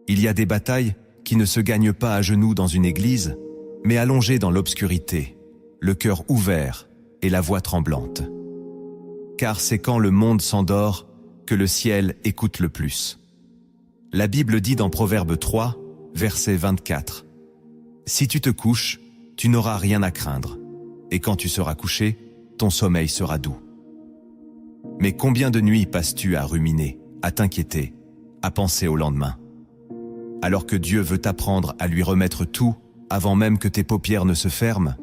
Il y a des batailles qui ne se gagnent pas à genoux dans une église, mais allongées dans l'obscurité, le cœur ouvert et la voix tremblante. Car c'est quand le monde s'endort que le ciel écoute le plus. La Bible dit dans Proverbe 3, verset 24, « Si tu te couches, tu n'auras rien à craindre, et quand tu seras couché, ton sommeil sera doux. » Mais combien de nuits passes-tu à ruminer, à t'inquiéter, à penser au lendemain? Alors que Dieu veut t'apprendre à lui remettre tout avant même que tes paupières ne se ferment,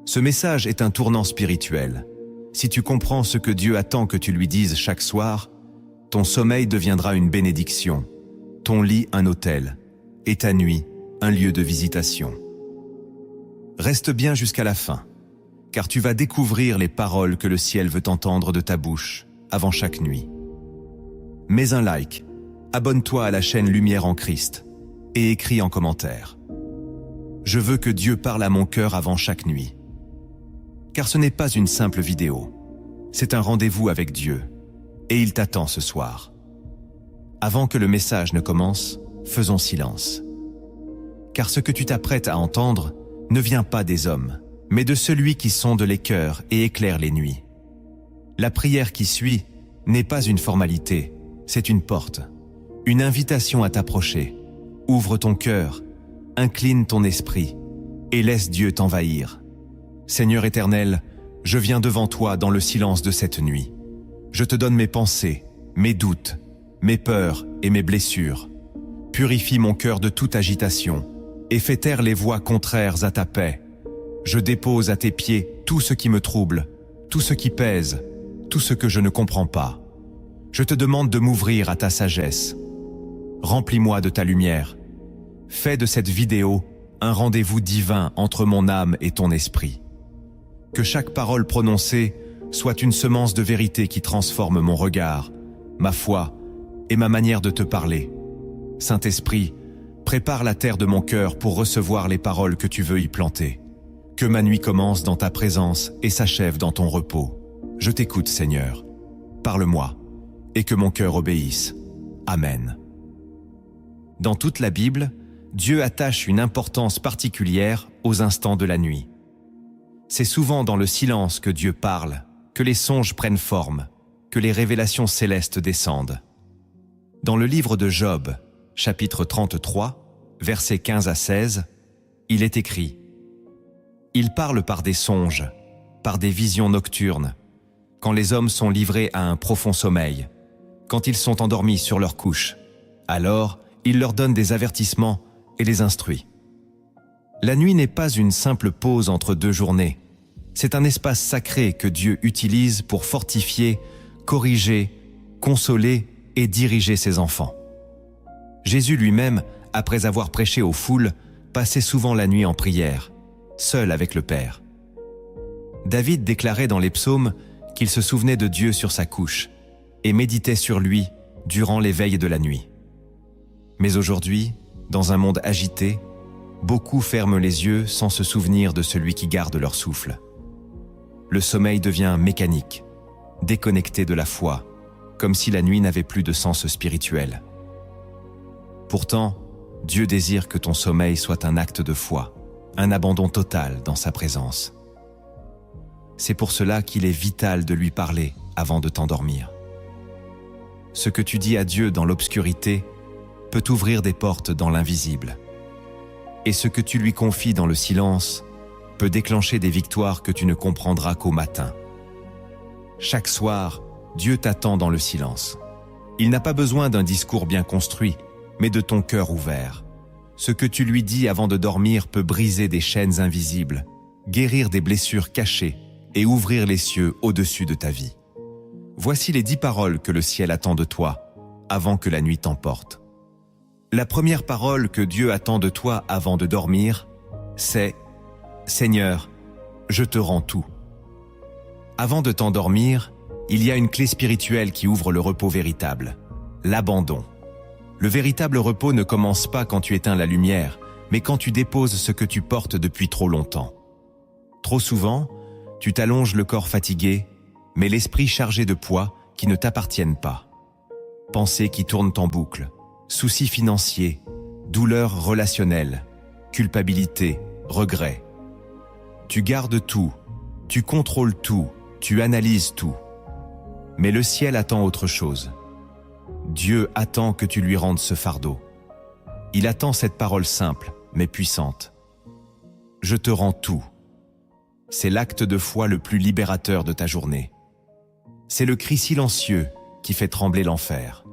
ce message est un tournant spirituel. Si tu comprends ce que Dieu attend que tu lui dises chaque soir, ton sommeil deviendra une bénédiction, ton lit un autel, et ta nuit un lieu de visitation. Reste bien jusqu'à la fin, car tu vas découvrir les paroles que le ciel veut entendre de ta bouche avant chaque nuit. Mets un like, abonne-toi à la chaîne Lumière en Christ et écris en commentaire. Je veux que Dieu parle à mon cœur avant chaque nuit. Car ce n'est pas une simple vidéo, c'est un rendez-vous avec Dieu, et il t'attend ce soir. Avant que le message ne commence, faisons silence. Car ce que tu t'apprêtes à entendre ne vient pas des hommes, mais de celui qui sonde les cœurs et éclaire les nuits. La prière qui suit n'est pas une formalité, c'est une porte, une invitation à t'approcher. Ouvre ton cœur, incline ton esprit et laisse Dieu t'envahir. Seigneur éternel, je viens devant toi dans le silence de cette nuit. Je te donne mes pensées, mes doutes, mes peurs et mes blessures. Purifie mon cœur de toute agitation et fais taire les voix contraires à ta paix. Je dépose à tes pieds tout ce qui me trouble, tout ce qui pèse, tout ce que je ne comprends pas. Je te demande de m'ouvrir à ta sagesse. Remplis-moi de ta lumière. Fais de cette vidéo un rendez-vous divin entre mon âme et ton esprit. Que chaque parole prononcée soit une semence de vérité qui transforme mon regard, ma foi et ma manière de te parler. Saint-Esprit, prépare la terre de mon cœur pour recevoir les paroles que tu veux y planter. Que ma nuit commence dans ta présence et s'achève dans ton repos. Je t'écoute, Seigneur. Parle-moi, et que mon cœur obéisse. Amen. Dans toute la Bible, Dieu attache une importance particulière aux instants de la nuit. C'est souvent dans le silence que Dieu parle, que les songes prennent forme, que les révélations célestes descendent. Dans le livre de Job, chapitre 33, versets 15 à 16, il est écrit « Il parle par des songes, par des visions nocturnes, quand les hommes sont livrés à un profond sommeil, quand ils sont endormis sur leur couche. Alors, il leur donne des avertissements et les instruit. » La nuit n'est pas une simple pause entre deux journées. C'est un espace sacré que Dieu utilise pour fortifier, corriger, consoler et diriger ses enfants. Jésus lui-même, après avoir prêché aux foules, passait souvent la nuit en prière, seul avec le Père. David déclarait dans les psaumes qu'il se souvenait de Dieu sur sa couche et méditait sur lui durant les veilles de la nuit. Mais aujourd'hui, dans un monde agité, beaucoup ferment les yeux sans se souvenir de celui qui garde leur souffle. Le sommeil devient mécanique, déconnecté de la foi, comme si la nuit n'avait plus de sens spirituel. Pourtant, Dieu désire que ton sommeil soit un acte de foi, un abandon total dans sa présence. C'est pour cela qu'il est vital de lui parler avant de t'endormir. Ce que tu dis à Dieu dans l'obscurité peut ouvrir des portes dans l'invisible. Et ce que tu lui confies dans le silence peut déclencher des victoires que tu ne comprendras qu'au matin. Chaque soir, Dieu t'attend dans le silence. Il n'a pas besoin d'un discours bien construit, mais de ton cœur ouvert. Ce que tu lui dis avant de dormir peut briser des chaînes invisibles, guérir des blessures cachées et ouvrir les cieux au-dessus de ta vie. Voici les 10 paroles que le ciel attend de toi avant que la nuit t'emporte. La première parole que Dieu attend de toi avant de dormir, c'est « Seigneur, je te rends tout ». Avant de t'endormir, il y a une clé spirituelle qui ouvre le repos véritable, l'abandon. Le véritable repos ne commence pas quand tu éteins la lumière, mais quand tu déposes ce que tu portes depuis trop longtemps. Trop souvent, tu t'allonges le corps fatigué, mais l'esprit chargé de poids qui ne t'appartiennent pas. Pensées qui tournent en boucle, soucis financiers, douleur relationnelle, culpabilité, regret. Tu gardes tout, tu contrôles tout, tu analyses tout. Mais le ciel attend autre chose. Dieu attend que tu lui rendes ce fardeau. Il attend cette parole simple, mais puissante. Je te rends tout. C'est l'acte de foi le plus libérateur de ta journée. C'est le cri silencieux qui fait trembler l'enfer.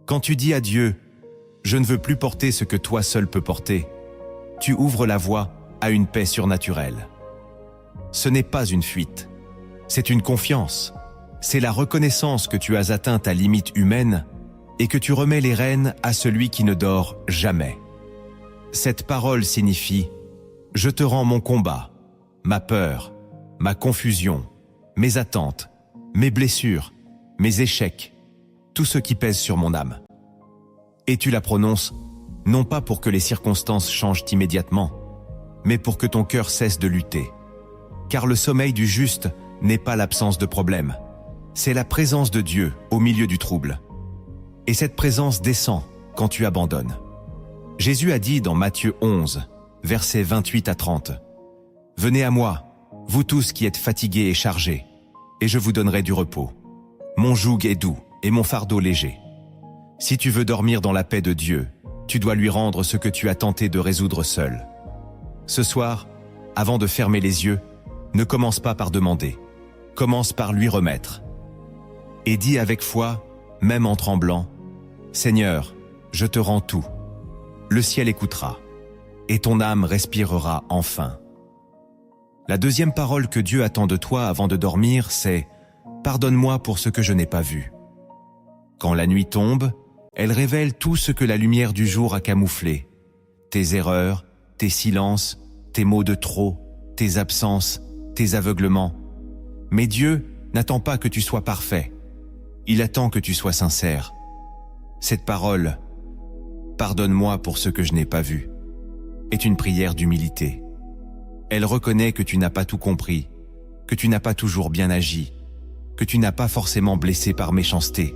Quand tu dis à Dieu, « Je ne veux plus porter ce que toi seul peux porter », tu ouvres la voie à une paix surnaturelle. Ce n'est pas une fuite, c'est une confiance. C'est la reconnaissance que tu as atteint ta limite humaine et que tu remets les rênes à celui qui ne dort jamais. Cette parole signifie « Je te rends mon combat, ma peur, ma confusion, mes attentes, mes blessures, mes échecs, tout ce qui pèse sur mon âme. » Et tu la prononces non pas pour que les circonstances changent immédiatement, mais pour que ton cœur cesse de lutter. Car le sommeil du juste n'est pas l'absence de problème. C'est la présence de Dieu au milieu du trouble. Et cette présence descend quand tu abandonnes. Jésus a dit dans Matthieu 11, versets 28 à 30, « Venez à moi, vous tous qui êtes fatigués et chargés, et je vous donnerai du repos. Mon joug est doux et mon fardeau léger. » Si tu veux dormir dans la paix de Dieu, tu dois lui rendre ce que tu as tenté de résoudre seul. Ce soir, avant de fermer les yeux, ne commence pas par demander, commence par lui remettre. Et dis avec foi, même en tremblant, « Seigneur, je te rends tout. » Le ciel écoutera, et ton âme respirera enfin. La deuxième parole que Dieu attend de toi avant de dormir, c'est « Pardonne-moi pour ce que je n'ai pas vu. » Quand la nuit tombe, elle révèle tout ce que la lumière du jour a camouflé. Tes erreurs, tes silences, tes mots de trop, tes absences, tes aveuglements. Mais Dieu n'attend pas que tu sois parfait. Il attend que tu sois sincère. Cette parole, « Pardonne-moi pour ce que je n'ai pas vu », est une prière d'humilité. Elle reconnaît que tu n'as pas tout compris, que tu n'as pas toujours bien agi, que tu n'as pas forcément blessé par méchanceté,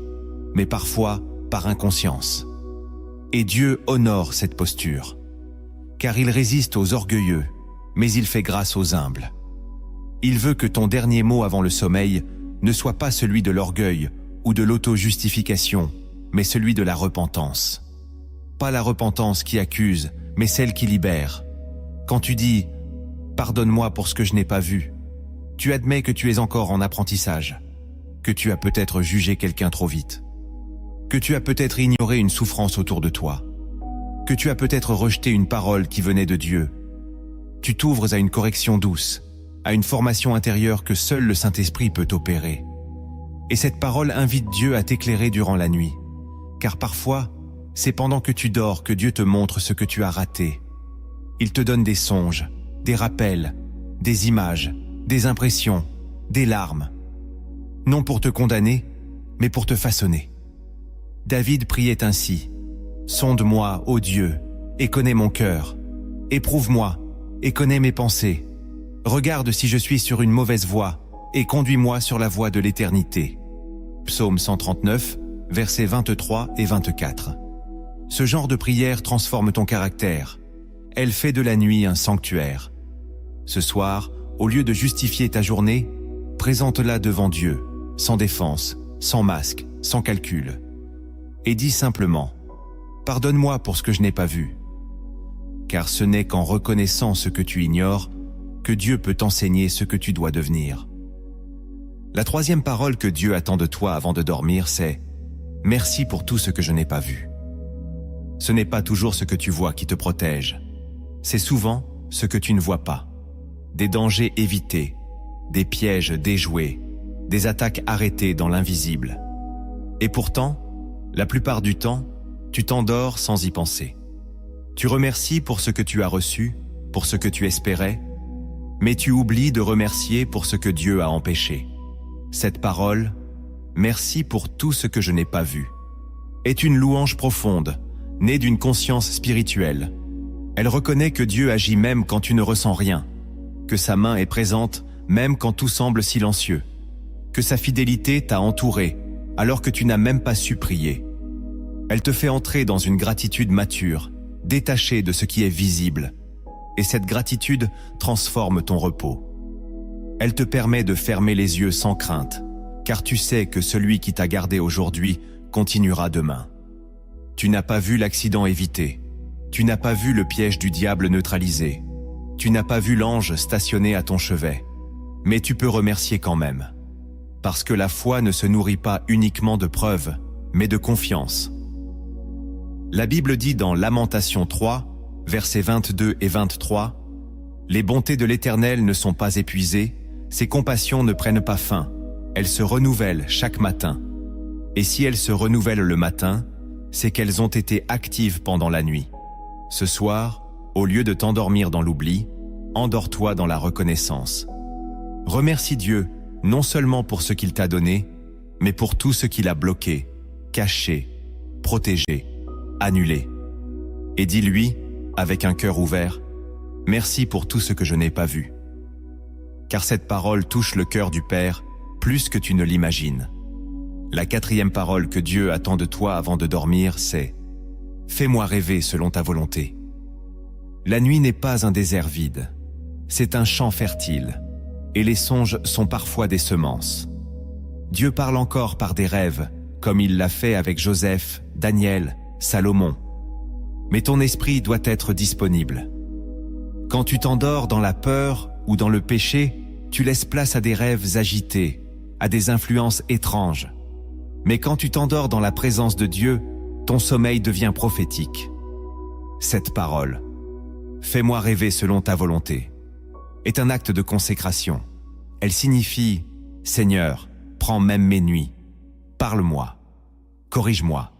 mais parfois par inconscience. Et Dieu honore cette posture, car il résiste aux orgueilleux, mais il fait grâce aux humbles. Il veut que ton dernier mot avant le sommeil ne soit pas celui de l'orgueil ou de l'auto-justification, mais celui de la repentance. Pas la repentance qui accuse, mais celle qui libère. Quand tu dis « Pardonne-moi pour ce que je n'ai pas vu », tu admets que tu es encore en apprentissage, que tu as peut-être jugé quelqu'un trop vite, que tu as peut-être ignoré une souffrance autour de toi, que tu as peut-être rejeté une parole qui venait de Dieu. Tu t'ouvres à une correction douce, à une formation intérieure que seul le Saint-Esprit peut opérer. Et cette parole invite Dieu à t'éclairer durant la nuit, car parfois, c'est pendant que tu dors que Dieu te montre ce que tu as raté. Il te donne des songes, des rappels, des images, des impressions, des larmes. Non pour te condamner, mais pour te façonner. David priait ainsi, « Sonde-moi, ô Dieu, et connais mon cœur. Éprouve-moi, et connais mes pensées. Regarde si je suis sur une mauvaise voie, et conduis-moi sur la voie de l'éternité. » Psaume 139, versets 23 et 24. Ce genre de prière transforme ton caractère. Elle fait de la nuit un sanctuaire. Ce soir, au lieu de justifier ta journée, présente-la devant Dieu, sans défense, sans masque, sans calcul. Et dis simplement, « Pardonne-moi pour ce que je n'ai pas vu. » Car ce n'est qu'en reconnaissant ce que tu ignores que Dieu peut t'enseigner ce que tu dois devenir. La troisième parole que Dieu attend de toi avant de dormir, c'est « Merci pour tout ce que je n'ai pas vu. » Ce n'est pas toujours ce que tu vois qui te protège. C'est souvent ce que tu ne vois pas. Des dangers évités, des pièges déjoués, des attaques arrêtées dans l'invisible. Et pourtant, la plupart du temps, tu t'endors sans y penser. Tu remercies pour ce que tu as reçu, pour ce que tu espérais, mais tu oublies de remercier pour ce que Dieu a empêché. Cette parole, « Merci pour tout ce que je n'ai pas vu », est une louange profonde, née d'une conscience spirituelle. Elle reconnaît que Dieu agit même quand tu ne ressens rien, que sa main est présente même quand tout semble silencieux, que sa fidélité t'a entouré alors que tu n'as même pas su prier. Elle te fait entrer dans une gratitude mature, détachée de ce qui est visible. Et cette gratitude transforme ton repos. Elle te permet de fermer les yeux sans crainte, car tu sais que celui qui t'a gardé aujourd'hui continuera demain. Tu n'as pas vu l'accident évité. Tu n'as pas vu le piège du diable neutralisé. Tu n'as pas vu l'ange stationné à ton chevet. Mais tu peux remercier quand même. Parce que la foi ne se nourrit pas uniquement de preuves, mais de confiance. La Bible dit dans Lamentations 3, versets 22 et 23, « Les bontés de l'Éternel ne sont pas épuisées, ses compassions ne prennent pas fin, elles se renouvellent chaque matin. Et si elles se renouvellent le matin, c'est qu'elles ont été actives pendant la nuit. Ce soir, au lieu de t'endormir dans l'oubli, endors-toi dans la reconnaissance. Remercie Dieu, non seulement pour ce qu'il t'a donné, mais pour tout ce qu'il a bloqué, caché, protégé, annulé. Et dis-lui, avec un cœur ouvert, « Merci pour tout ce que je n'ai pas vu. » Car cette parole touche le cœur du Père plus que tu ne l'imagines. La 4e parole que Dieu attend de toi avant de dormir, c'est « Fais-moi rêver selon ta volonté. » La nuit n'est pas un désert vide, c'est un champ fertile, et les songes sont parfois des semences. Dieu parle encore par des rêves, comme il l'a fait avec Joseph, Daniel, Salomon. Mais ton esprit doit être disponible. Quand tu t'endors dans la peur ou dans le péché, tu laisses place à des rêves agités, à des influences étranges. Mais quand tu t'endors dans la présence de Dieu, ton sommeil devient prophétique. Cette parole, « Fais-moi rêver selon ta volonté », est un acte de consécration. Elle signifie « Seigneur, prends même mes nuits, parle-moi, corrige-moi,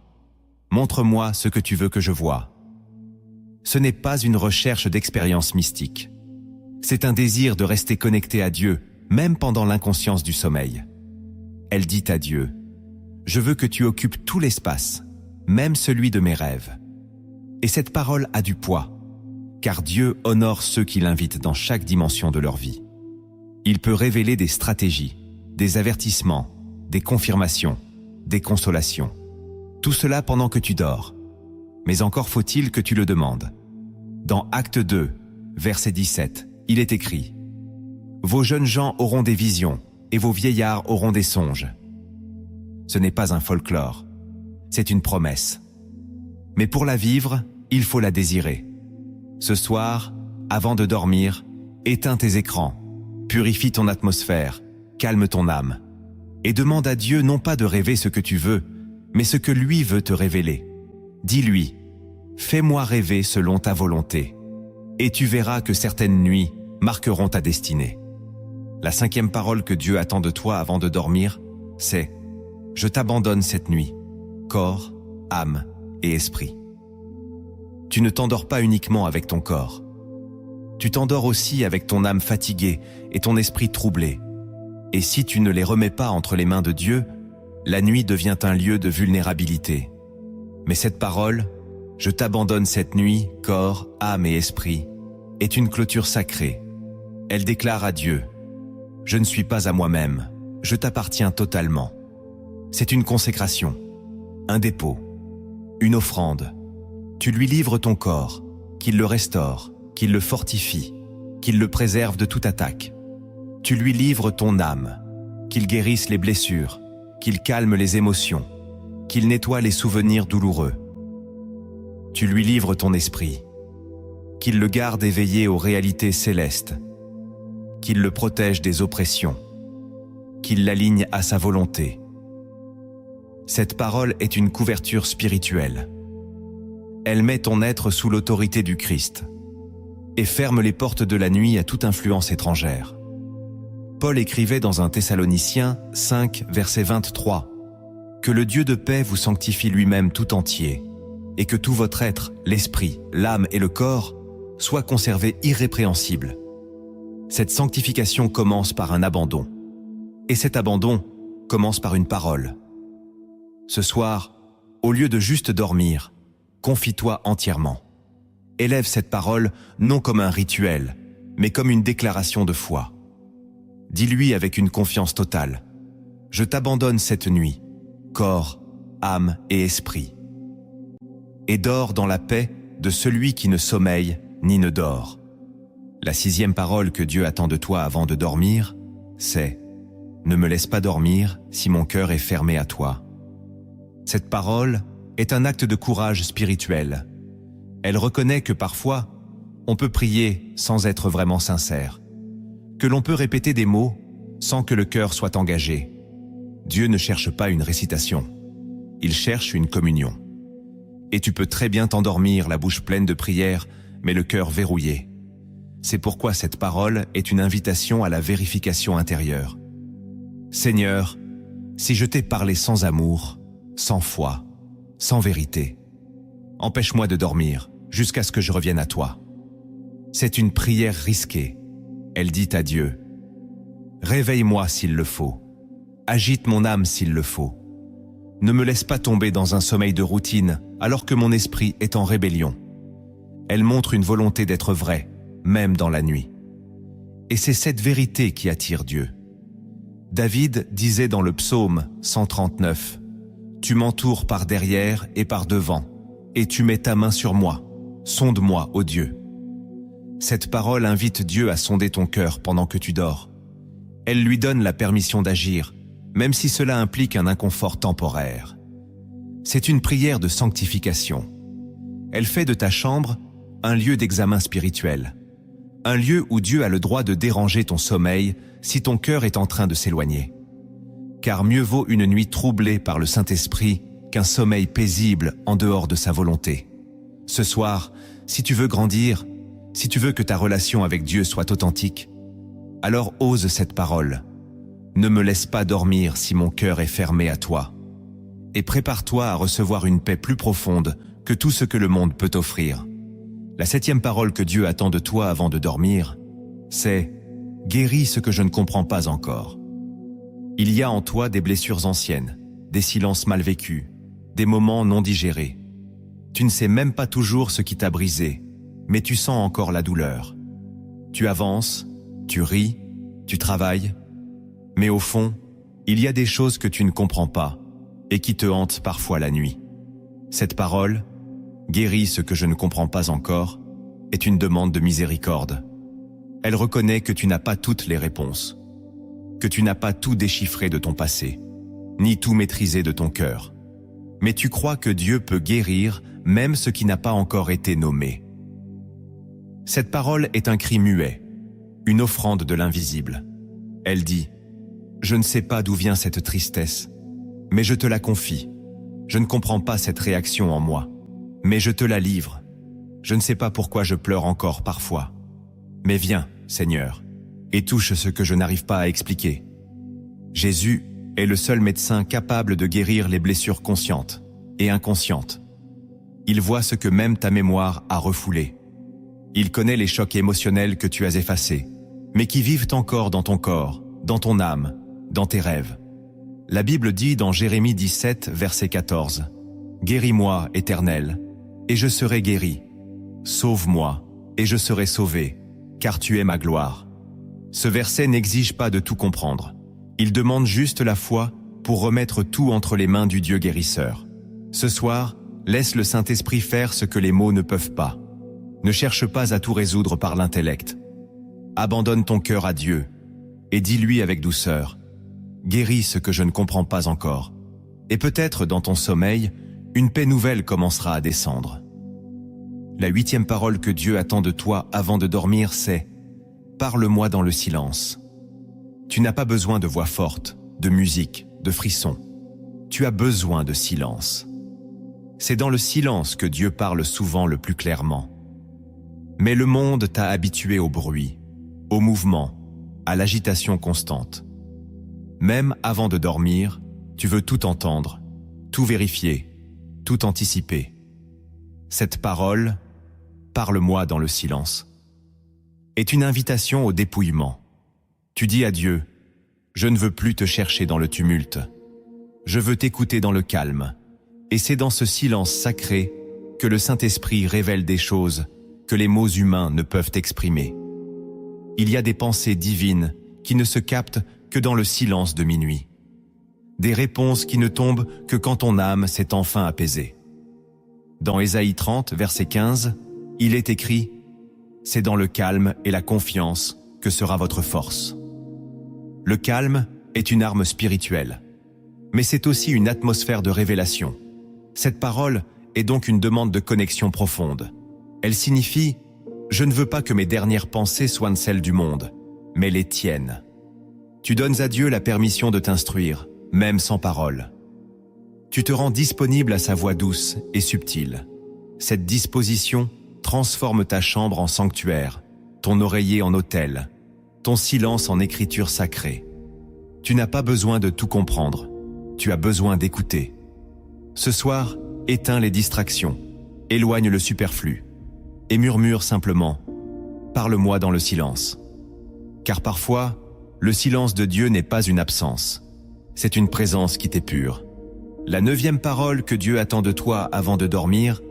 montre-moi ce que tu veux que je voie. » Ce n'est pas une recherche d'expérience mystique. C'est un désir de rester connecté à Dieu, même pendant l'inconscience du sommeil. Elle dit à Dieu, « Je veux que tu occupes tout l'espace, même celui de mes rêves. » Et cette parole a du poids, car Dieu honore ceux qui l'invitent dans chaque dimension de leur vie. Il peut révéler des stratégies, des avertissements, des confirmations, des consolations. Tout cela pendant que tu dors. Mais encore faut-il que tu le demandes. Dans Acte 2, verset 17, il est écrit « Vos jeunes gens auront des visions, et vos vieillards auront des songes. » Ce n'est pas un folklore, c'est une promesse. Mais pour la vivre, il faut la désirer. Ce soir, avant de dormir, éteins tes écrans, purifie ton atmosphère, calme ton âme, et demande à Dieu non pas de rêver ce que tu veux, mais ce que lui veut te révéler. Dis-lui, « Fais-moi rêver selon ta volonté. » Et tu verras que certaines nuits marqueront ta destinée. La 5e parole que Dieu attend de toi avant de dormir, c'est « Je t'abandonne cette nuit, corps, âme et esprit. » Tu ne t'endors pas uniquement avec ton corps. Tu t'endors aussi avec ton âme fatiguée et ton esprit troublé. Et si tu ne les remets pas entre les mains de Dieu, la nuit devient un lieu de vulnérabilité. Mais cette parole, « Je t'abandonne cette nuit, corps, âme et esprit », est une clôture sacrée. Elle déclare à Dieu, « Je ne suis pas à moi-même, je t'appartiens totalement. » C'est une consécration, un dépôt, une offrande. Tu lui livres ton corps, qu'il le restaure, qu'il le fortifie, qu'il le préserve de toute attaque. Tu lui livres ton âme, qu'il guérisse les blessures, qu'il calme les émotions, qu'il nettoie les souvenirs douloureux. Tu lui livres ton esprit, qu'il le garde éveillé aux réalités célestes, qu'il le protège des oppressions, qu'il l'aligne à sa volonté. Cette parole est une couverture spirituelle. Elle met ton être sous l'autorité du Christ et ferme les portes de la nuit à toute influence étrangère. Paul écrivait dans 1 Thessaloniciens 5, verset 23, « Que le Dieu de paix vous sanctifie lui-même tout entier, et que tout votre être, l'esprit, l'âme et le corps, soient conservés irrépréhensibles. » Cette sanctification commence par un abandon. Et cet abandon commence par une parole. Ce soir, au lieu de juste dormir, confie-toi entièrement. Élève cette parole non comme un rituel, mais comme une déclaration de foi. Dis-lui avec une confiance totale, « Je t'abandonne cette nuit, corps, âme et esprit. » et dors dans la paix de celui qui ne sommeille ni ne dort. La 6e parole que Dieu attend de toi avant de dormir, c'est « Ne me laisse pas dormir si mon cœur est fermé à toi ». Cette parole est un acte de courage spirituel. Elle reconnaît que parfois, on peut prier sans être vraiment sincère, que l'on peut répéter des mots sans que le cœur soit engagé. Dieu ne cherche pas une récitation, il cherche une communion. Et tu peux très bien t'endormir la bouche pleine de prières, mais le cœur verrouillé. C'est pourquoi cette parole est une invitation à la vérification intérieure. Seigneur, si je t'ai parlé sans amour, sans foi, sans vérité, empêche-moi de dormir jusqu'à ce que je revienne à toi. C'est une prière risquée. Elle dit à Dieu, « Réveille-moi s'il le faut, agite mon âme s'il le faut. Ne me laisse pas tomber dans un sommeil de routine alors que mon esprit est en rébellion. » Elle montre une volonté d'être vraie, même dans la nuit. Et c'est cette vérité qui attire Dieu. David disait dans le psaume 139, « Tu m'entoures par derrière et par devant, et tu mets ta main sur moi. Sonde-moi, ô Dieu. » Cette parole invite Dieu à sonder ton cœur pendant que tu dors. Elle lui donne la permission d'agir, même si cela implique un inconfort temporaire. C'est une prière de sanctification. Elle fait de ta chambre un lieu d'examen spirituel, un lieu où Dieu a le droit de déranger ton sommeil si ton cœur est en train de s'éloigner. Car mieux vaut une nuit troublée par le Saint-Esprit qu'un sommeil paisible en dehors de sa volonté. Ce soir, si tu veux grandir, si tu veux que ta relation avec Dieu soit authentique, alors ose cette parole. Ne me laisse pas dormir si mon cœur est fermé à toi. Et prépare-toi à recevoir une paix plus profonde que tout ce que le monde peut offrir. La 7e parole que Dieu attend de toi avant de dormir, c'est « Guéris ce que je ne comprends pas encore ». Il y a en toi des blessures anciennes, des silences mal vécus, des moments non digérés. Tu ne sais même pas toujours ce qui t'a brisé, mais tu sens encore la douleur. Tu avances, tu ris, tu travailles, mais au fond, il y a des choses que tu ne comprends pas et qui te hantent parfois la nuit. Cette parole, « Guéris ce que je ne comprends pas encore », est une demande de miséricorde. Elle reconnaît que tu n'as pas toutes les réponses, que tu n'as pas tout déchiffré de ton passé, ni tout maîtrisé de ton cœur. Mais tu crois que Dieu peut guérir même ce qui n'a pas encore été nommé. Cette parole est un cri muet, une offrande de l'invisible. Elle dit « Je ne sais pas d'où vient cette tristesse, mais je te la confie. Je ne comprends pas cette réaction en moi, mais je te la livre. Je ne sais pas pourquoi je pleure encore parfois. Mais viens, Seigneur, et touche ce que je n'arrive pas à expliquer. » Jésus est le seul médecin capable de guérir les blessures conscientes et inconscientes. Il voit ce que même ta mémoire a refoulé. Il connaît les chocs émotionnels que tu as effacés, mais qui vivent encore dans ton corps, dans ton âme, dans tes rêves. La Bible dit dans Jérémie 17, verset 14, « Guéris-moi, Éternel, et je serai guéri. Sauve-moi, et je serai sauvé, car tu es ma gloire. » Ce verset n'exige pas de tout comprendre. Il demande juste la foi pour remettre tout entre les mains du Dieu guérisseur. Ce soir, laisse le Saint-Esprit faire ce que les mots ne peuvent pas. Ne cherche pas à tout résoudre par l'intellect. Abandonne ton cœur à Dieu et dis-lui avec douceur, « Guéris ce que je ne comprends pas encore. » Et peut-être dans ton sommeil, une paix nouvelle commencera à descendre. La 8e parole que Dieu attend de toi avant de dormir, c'est « Parle-moi dans le silence ». Tu n'as pas besoin de voix forte, de musique, de frissons. Tu as besoin de silence. C'est dans le silence que Dieu parle souvent le plus clairement. Mais le monde t'a habitué au bruit, au mouvement, à l'agitation constante. Même avant de dormir, tu veux tout entendre, tout vérifier, tout anticiper. Cette parole, « Parle-moi dans le silence », est une invitation au dépouillement. Tu dis à Dieu, « Je ne veux plus te chercher dans le tumulte. Je veux t'écouter dans le calme. » Et c'est dans ce silence sacré que le Saint-Esprit révèle des choses que les mots humains ne peuvent exprimer. Il y a des pensées divines qui ne se captent que dans le silence de minuit. Des réponses qui ne tombent que quand ton âme s'est enfin apaisée. Dans Ésaïe 30, verset 15, il est écrit « C'est dans le calme et la confiance que sera votre force ». Le calme est une arme spirituelle, mais c'est aussi une atmosphère de révélation. Cette parole est donc une demande de connexion profonde. Elle signifie « Je ne veux pas que mes dernières pensées soient celles du monde, mais les tiennes ». Tu donnes à Dieu la permission de t'instruire, même sans parole. Tu te rends disponible à sa voix douce et subtile. Cette disposition transforme ta chambre en sanctuaire, ton oreiller en autel, ton silence en écriture sacrée. Tu n'as pas besoin de tout comprendre, tu as besoin d'écouter. Ce soir, éteins les distractions, éloigne le superflu et murmure simplement « Parle-moi dans le silence ». Car parfois, le silence de Dieu n'est pas une absence, c'est une présence qui t'épure. La 9e parole que Dieu attend de toi avant de dormir,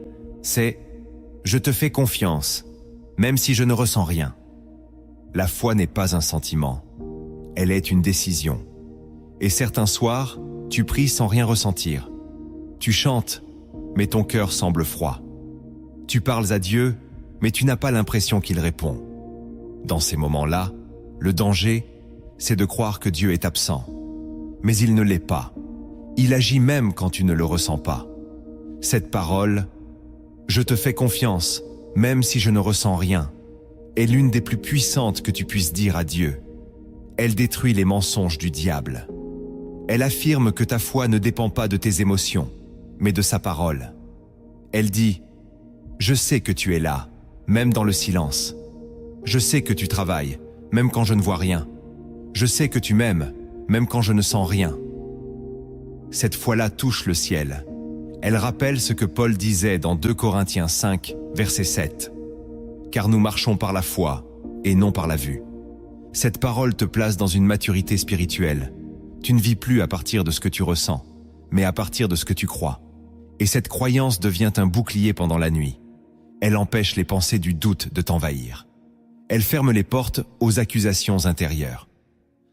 c'est « Je te fais confiance, même si je ne ressens rien ». La foi n'est pas un sentiment, elle est une décision. Et certains soirs, tu pries sans rien ressentir. Tu chantes, mais ton cœur semble froid. Tu parles à Dieu, mais tu n'as pas l'impression qu'il répond. Dans ces moments-là, le danger, c'est de croire que Dieu est absent. Mais il ne l'est pas. Il agit même quand tu ne le ressens pas. Cette parole, « Je te fais confiance, même si je ne ressens rien », est l'une des plus puissantes que tu puisses dire à Dieu. Elle détruit les mensonges du diable. Elle affirme que ta foi ne dépend pas de tes émotions, mais de sa parole. Elle dit « Je sais que tu es là, même dans le silence. Je sais que tu travailles, même quand je ne vois rien. Je sais que tu m'aimes, même quand je ne sens rien. » Cette foi-là touche le ciel. Elle rappelle ce que Paul disait dans 2 Corinthiens 5, verset 7. « Car nous marchons par la foi et non par la vue. » Cette parole te place dans une maturité spirituelle. Tu ne vis plus à partir de ce que tu ressens, mais à partir de ce que tu crois. Et cette croyance devient un bouclier pendant la nuit. Elle empêche les pensées du doute de t'envahir. Elle ferme les portes aux accusations intérieures.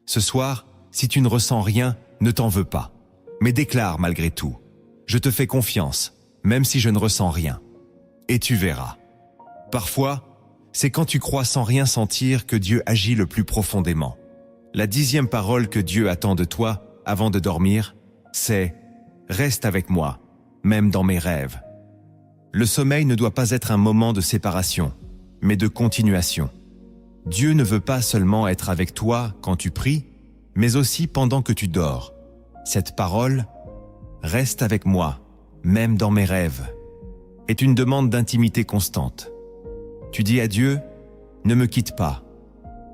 Ce soir, si tu ne ressens rien, ne t'en veux pas. Mais déclare malgré tout « Je te fais confiance, même si je ne ressens rien. » Et tu verras. Parfois, c'est quand tu crois sans rien sentir que Dieu agit le plus profondément. La 10e parole que Dieu attend de toi avant de dormir, c'est « Reste avec moi, même dans mes rêves. » Le sommeil ne doit pas être un moment de séparation, mais de continuation. Dieu ne veut pas seulement être avec toi quand tu pries, mais aussi pendant que tu dors. Cette parole, « Reste avec moi, même dans mes rêves », est une demande d'intimité constante. Tu dis à Dieu, « Ne me quitte pas.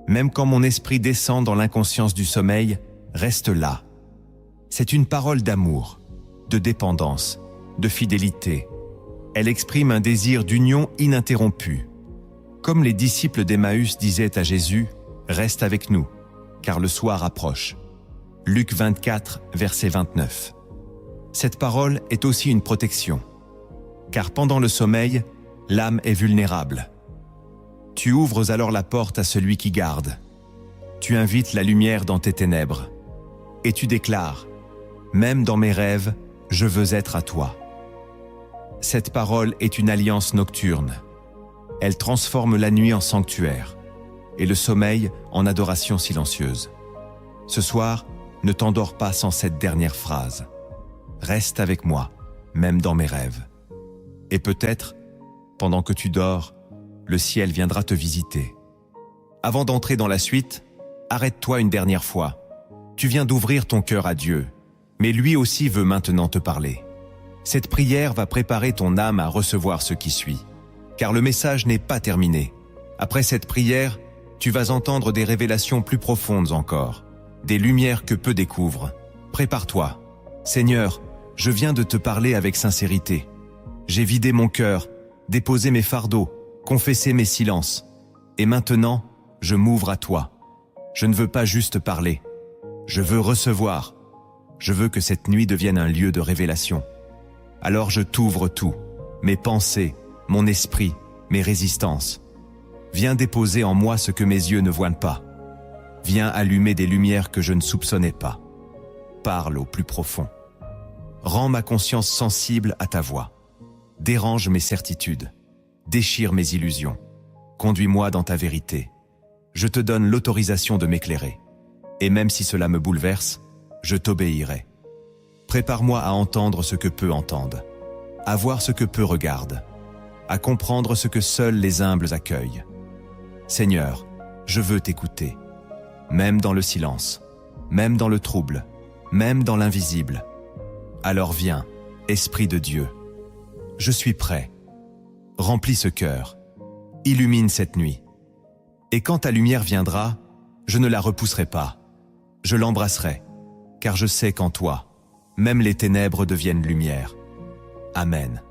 Même quand mon esprit descend dans l'inconscience du sommeil, reste là. » C'est une parole d'amour, de dépendance, de fidélité. Elle exprime un désir d'union ininterrompu. Comme les disciples d'Emmaüs disaient à Jésus, « Reste avec nous, car le soir approche. » Luc 24, verset 29. Cette parole est aussi une protection, car pendant le sommeil, l'âme est vulnérable. Tu ouvres alors la porte à celui qui garde. Tu invites la lumière dans tes ténèbres. Et tu déclares, « Même dans mes rêves, je veux être à toi. » Cette parole est une alliance nocturne. Elle transforme la nuit en sanctuaire et le sommeil en adoration silencieuse. Ce soir, ne t'endors pas sans cette dernière phrase. Reste avec moi, même dans mes rêves. Et peut-être, pendant que tu dors, le ciel viendra te visiter. Avant d'entrer dans la suite, arrête-toi une dernière fois. Tu viens d'ouvrir ton cœur à Dieu, mais lui aussi veut maintenant te parler. Cette prière va préparer ton âme à recevoir ce qui suit, car le message n'est pas terminé. Après cette prière, tu vas entendre des révélations plus profondes encore, des lumières que peu découvrent. Prépare-toi. Seigneur, je viens de te parler avec sincérité. J'ai vidé mon cœur, déposé mes fardeaux, confessé mes silences. Et maintenant, je m'ouvre à toi. Je ne veux pas juste parler. Je veux recevoir. Je veux que cette nuit devienne un lieu de révélation. Alors je t'ouvre tout, mes pensées, mon esprit, mes résistances. Viens déposer en moi ce que mes yeux ne voient pas. Viens allumer des lumières que je ne soupçonnais pas. Parle au plus profond. Rends ma conscience sensible à ta voix. dérange mes certitudes, déchire mes illusions. Conduis-moi dans ta vérité. Je te donne l'autorisation de m'éclairer. Et même si cela me bouleverse, je t'obéirai. Prépare-moi à entendre ce que peu entendent, à voir ce que peu regardent, à comprendre ce que seuls les humbles accueillent. Seigneur, je veux t'écouter, même dans le silence, même dans le trouble, même dans l'invisible. Alors viens, Esprit de Dieu. Je suis prêt. Remplis ce cœur. Illumine cette nuit. Et quand ta lumière viendra, je ne la repousserai pas. Je l'embrasserai, car je sais qu'en toi, même les ténèbres deviennent lumière. Amen.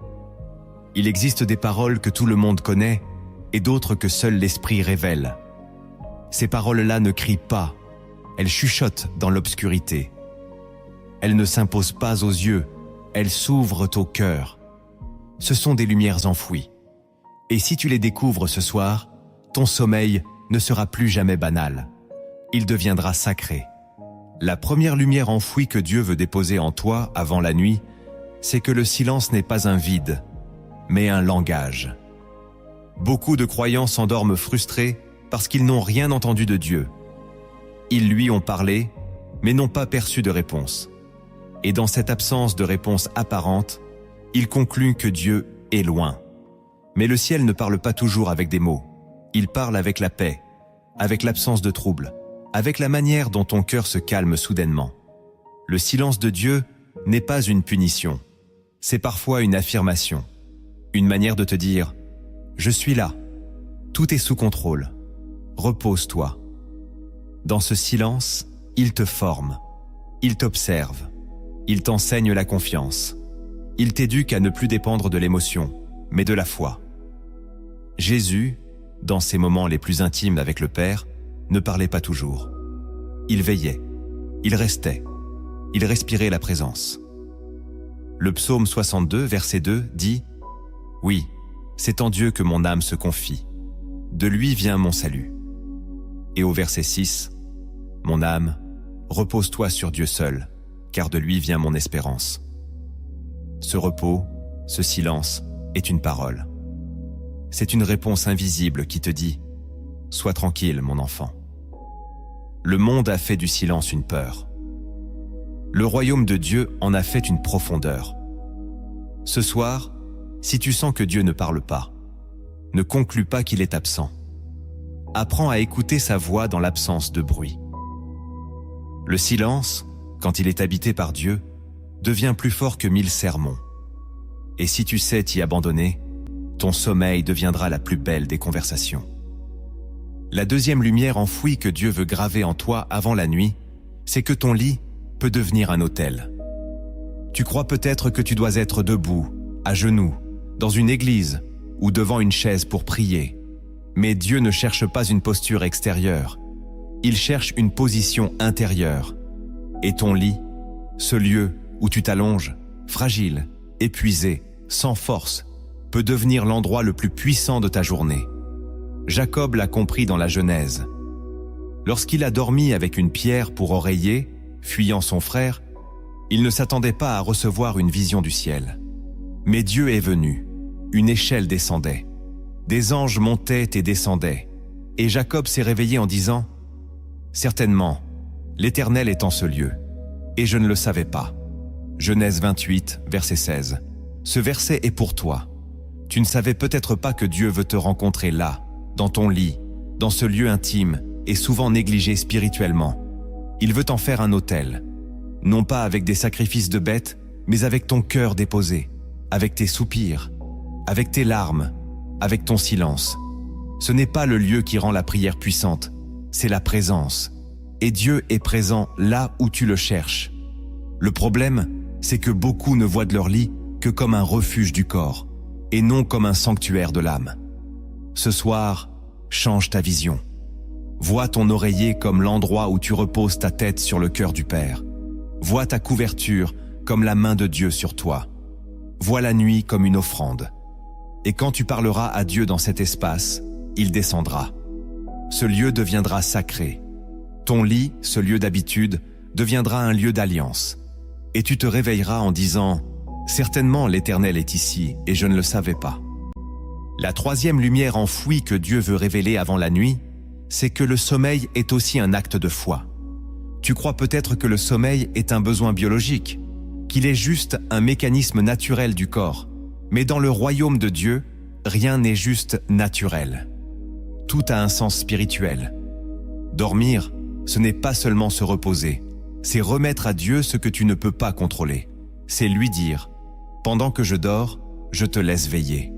Il existe des paroles que tout le monde connaît et d'autres que seul l'Esprit révèle. Ces paroles-là ne crient pas, elles chuchotent dans l'obscurité. Elles ne s'imposent pas aux yeux, elles s'ouvrent au cœur. Ce sont des lumières enfouies. Et si tu les découvres ce soir, ton sommeil ne sera plus jamais banal. Il deviendra sacré. La première lumière enfouie que Dieu veut déposer en toi avant la nuit, c'est que le silence n'est pas un vide, mais un langage. Beaucoup de croyants s'endorment frustrés parce qu'ils n'ont rien entendu de Dieu. Ils lui ont parlé, mais n'ont pas perçu de réponse. Et dans cette absence de réponse apparente, ils concluent que Dieu est loin. Mais le ciel ne parle pas toujours avec des mots. Il parle avec la paix, avec l'absence de trouble, avec la manière dont ton cœur se calme soudainement. Le silence de Dieu n'est pas une punition, c'est parfois une affirmation, une manière de te dire « Je suis là, tout est sous contrôle, repose-toi ». Dans ce silence, il te forme, il t'observe, il t'enseigne la confiance, il t'éduque à ne plus dépendre de l'émotion, mais de la foi. Jésus, dans ses moments les plus intimes avec le Père, ne parlait pas toujours. Il veillait, il restait, il respirait la présence. Le psaume 62, verset 2, dit « Oui, c'est en Dieu que mon âme se confie. De lui vient mon salut. » Et au verset 6, « Mon âme, repose-toi sur Dieu seul, car de lui vient mon espérance. » Ce repos, ce silence, est une parole. C'est une réponse invisible qui te dit « Sois tranquille, mon enfant. » Le monde a fait du silence une peur. Le royaume de Dieu en a fait une profondeur. Ce soir, si tu sens que Dieu ne parle pas, ne conclus pas qu'il est absent. Apprends à écouter sa voix dans l'absence de bruit. Le silence, quand il est habité par Dieu, devient plus fort que 1000 sermons. Et si tu sais t'y abandonner, ton sommeil deviendra la plus belle des conversations. La deuxième lumière enfouie que Dieu veut graver en toi avant la nuit, c'est que ton lit peut devenir un autel. Tu crois peut-être que tu dois être debout, à genoux, dans une église ou devant une chaise pour prier. Mais Dieu ne cherche pas une posture extérieure. Il cherche une position intérieure. Et ton lit, ce lieu où tu t'allonges, fragile, épuisé, sans force, peut devenir l'endroit le plus puissant de ta journée. Jacob l'a compris dans la Genèse. Lorsqu'il a dormi avec une pierre pour oreiller, fuyant son frère, il ne s'attendait pas à recevoir une vision du ciel. Mais Dieu est venu, une échelle descendait, des anges montaient et descendaient, et Jacob s'est réveillé en disant « Certainement, l'Éternel est en ce lieu, et je ne le savais pas. » Genèse 28, verset 16. Ce verset est pour toi. Tu ne savais peut-être pas que Dieu veut te rencontrer là, dans ton lit, dans ce lieu intime et souvent négligé spirituellement. Il veut t'en faire un autel, non pas avec des sacrifices de bêtes, mais avec ton cœur déposé, avec tes soupirs, avec tes larmes, avec ton silence. Ce n'est pas le lieu qui rend la prière puissante, c'est la présence. Et Dieu est présent là où tu le cherches. Le problème, c'est que beaucoup ne voient de leur lit que comme un refuge du corps, et non comme un sanctuaire de l'âme. Ce soir, change ta vision. Vois ton oreiller comme l'endroit où tu reposes ta tête sur le cœur du Père. Vois ta couverture comme la main de Dieu sur toi. Vois la nuit comme une offrande. Et quand tu parleras à Dieu dans cet espace, il descendra. Ce lieu deviendra sacré. Ton lit, ce lieu d'habitude, deviendra un lieu d'alliance. Et tu te réveilleras en disant « Certainement l'Éternel est ici, et je ne le savais pas. La troisième lumière enfouie que Dieu veut révéler avant la nuit, c'est que le sommeil est aussi un acte de foi. Tu crois peut-être que le sommeil est un besoin biologique, qu'il est juste un mécanisme naturel du corps. Mais dans le royaume de Dieu, rien n'est juste naturel. Tout a un sens spirituel. Dormir, ce n'est pas seulement se reposer, c'est remettre à Dieu ce que tu ne peux pas contrôler. C'est lui dire « Pendant que je dors, je te laisse veiller ».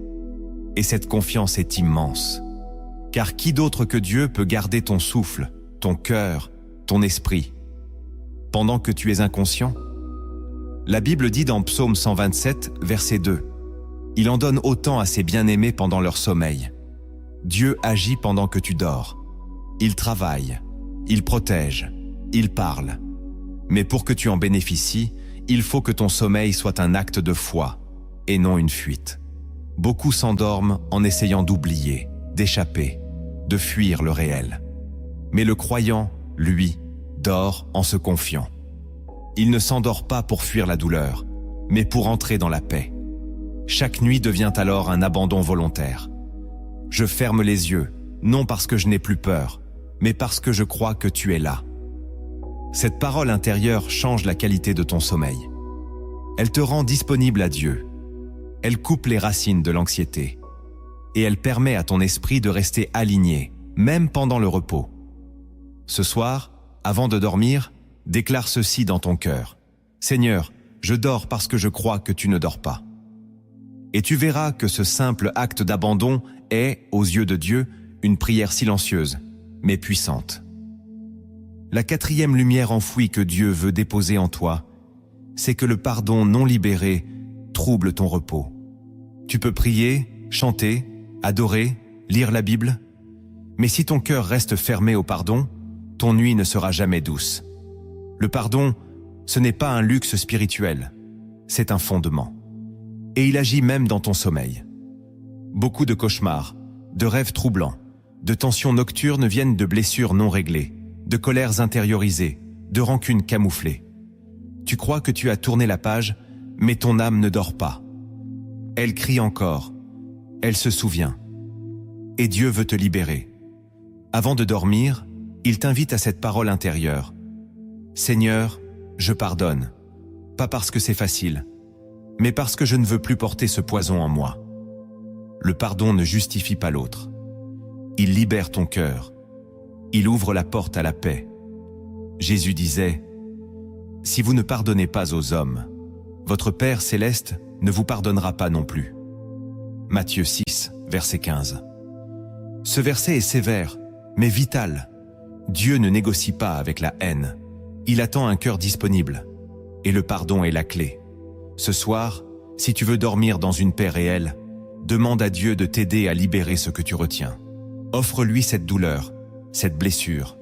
Et cette confiance est immense. Car qui d'autre que Dieu peut garder ton souffle, ton cœur, ton esprit, pendant que tu es inconscient? La Bible dit dans Psaume 127, verset 2, « Il en donne autant à ses bien-aimés pendant leur sommeil. » Dieu agit pendant que tu dors. Il travaille, il protège, il parle. Mais pour que tu en bénéficies, il faut que ton sommeil soit un acte de foi et non une fuite. Beaucoup s'endorment en essayant d'oublier, d'échapper, de fuir le réel. Mais le croyant, lui, dort en se confiant. Il ne s'endort pas pour fuir la douleur, mais pour entrer dans la paix. Chaque nuit devient alors un abandon volontaire. Je ferme les yeux, non parce que je n'ai plus peur, mais parce que je crois que tu es là. Cette parole intérieure change la qualité de ton sommeil. Elle te rend disponible à Dieu. Elle coupe les racines de l'anxiété. Et elle permet à ton esprit de rester aligné, même pendant le repos. Ce soir, avant de dormir, déclare ceci dans ton cœur. « Seigneur, je dors parce que je crois que tu ne dors pas. » Et tu verras que ce simple acte d'abandon est, aux yeux de Dieu, une prière silencieuse, mais puissante. La quatrième lumière enfouie que Dieu veut déposer en toi, c'est que le pardon non libéré trouble ton repos. Tu peux prier, chanter, adorer, lire la Bible, mais si ton cœur reste fermé au pardon, ton nuit ne sera jamais douce. Le pardon, ce n'est pas un luxe spirituel, c'est un fondement. Et il agit même dans ton sommeil. Beaucoup de cauchemars, de rêves troublants, de tensions nocturnes viennent de blessures non réglées, de colères intériorisées, de rancunes camouflées. Tu crois que tu as tourné la page, mais ton âme ne dort pas. Elle crie encore, elle se souvient. Et Dieu veut te libérer. Avant de dormir, il t'invite à cette parole intérieure. « Seigneur, je pardonne, pas parce que c'est facile, mais parce que je ne veux plus porter ce poison en moi. » Le pardon ne justifie pas l'autre. Il libère ton cœur. Il ouvre la porte à la paix. Jésus disait, « Si vous ne pardonnez pas aux hommes, votre Père céleste ne vous pardonnera pas non plus. » Matthieu 6, verset 15. Ce verset est sévère, mais vital. Dieu ne négocie pas avec la haine. Il attend un cœur disponible. Et le pardon est la clé. Ce soir, si tu veux dormir dans une paix réelle, demande à Dieu de t'aider à libérer ce que tu retiens. Offre-lui cette douleur, cette blessure.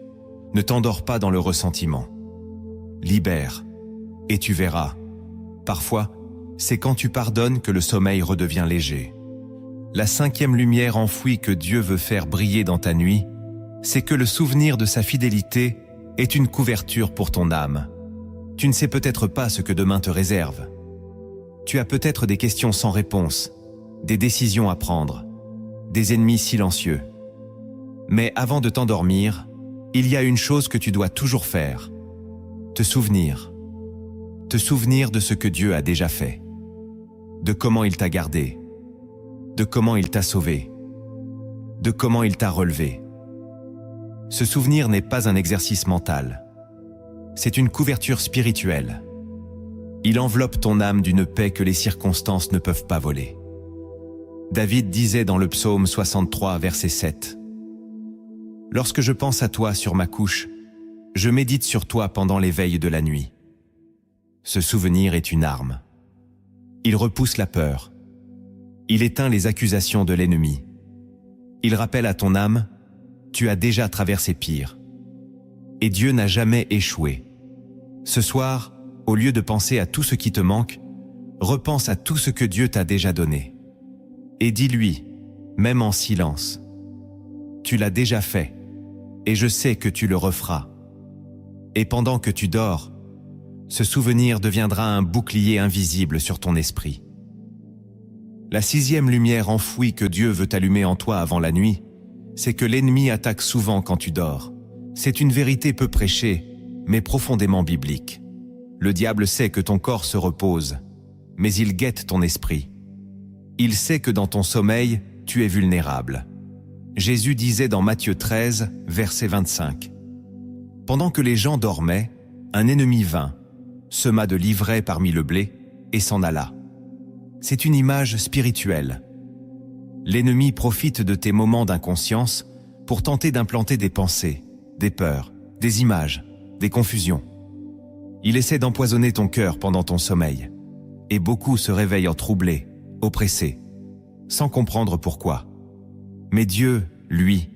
Ne t'endors pas dans le ressentiment. Libère, et tu verras. Parfois, c'est quand tu pardonnes que le sommeil redevient léger. La cinquième lumière enfouie que Dieu veut faire briller dans ta nuit, c'est que le souvenir de sa fidélité est une couverture pour ton âme. Tu ne sais peut-être pas ce que demain te réserve. Tu as peut-être des questions sans réponse, des décisions à prendre, des ennemis silencieux. Mais avant de t'endormir, il y a une chose que tu dois toujours faire. Te souvenir. Te souvenir de ce que Dieu a déjà fait. De comment il t'a gardé. De comment il t'a sauvé. De comment il t'a relevé. Ce souvenir n'est pas un exercice mental. C'est une couverture spirituelle. Il enveloppe ton âme d'une paix que les circonstances ne peuvent pas voler. David disait dans le psaume 63, verset 7, « Lorsque je pense à toi sur ma couche, je médite sur toi pendant les veilles de la nuit. » Ce souvenir est une arme. Il repousse la peur. Il éteint les accusations de l'ennemi. Il rappelle à ton âme, tu as déjà traversé pire. Et Dieu n'a jamais échoué. Ce soir, au lieu de penser à tout ce qui te manque, repense à tout ce que Dieu t'a déjà donné. Et dis-lui, même en silence, tu l'as déjà fait, et je sais que tu le referas. Et pendant que tu dors, ce souvenir deviendra un bouclier invisible sur ton esprit. La 6e lumière enfouie que Dieu veut allumer en toi avant la nuit, c'est que l'ennemi attaque souvent quand tu dors. C'est une vérité peu prêchée, mais profondément biblique. Le diable sait que ton corps se repose, mais il guette ton esprit. Il sait que dans ton sommeil, tu es vulnérable. Jésus disait dans Matthieu 13, verset 25. « Pendant que les gens dormaient, un ennemi vint, sema de l'ivraie parmi le blé et s'en alla. » C'est une image spirituelle. L'ennemi profite de tes moments d'inconscience pour tenter d'implanter des pensées, des peurs, des images, des confusions. Il essaie d'empoisonner ton cœur pendant ton sommeil, et beaucoup se réveillent troublés, oppressés, sans comprendre pourquoi. Mais Dieu, lui,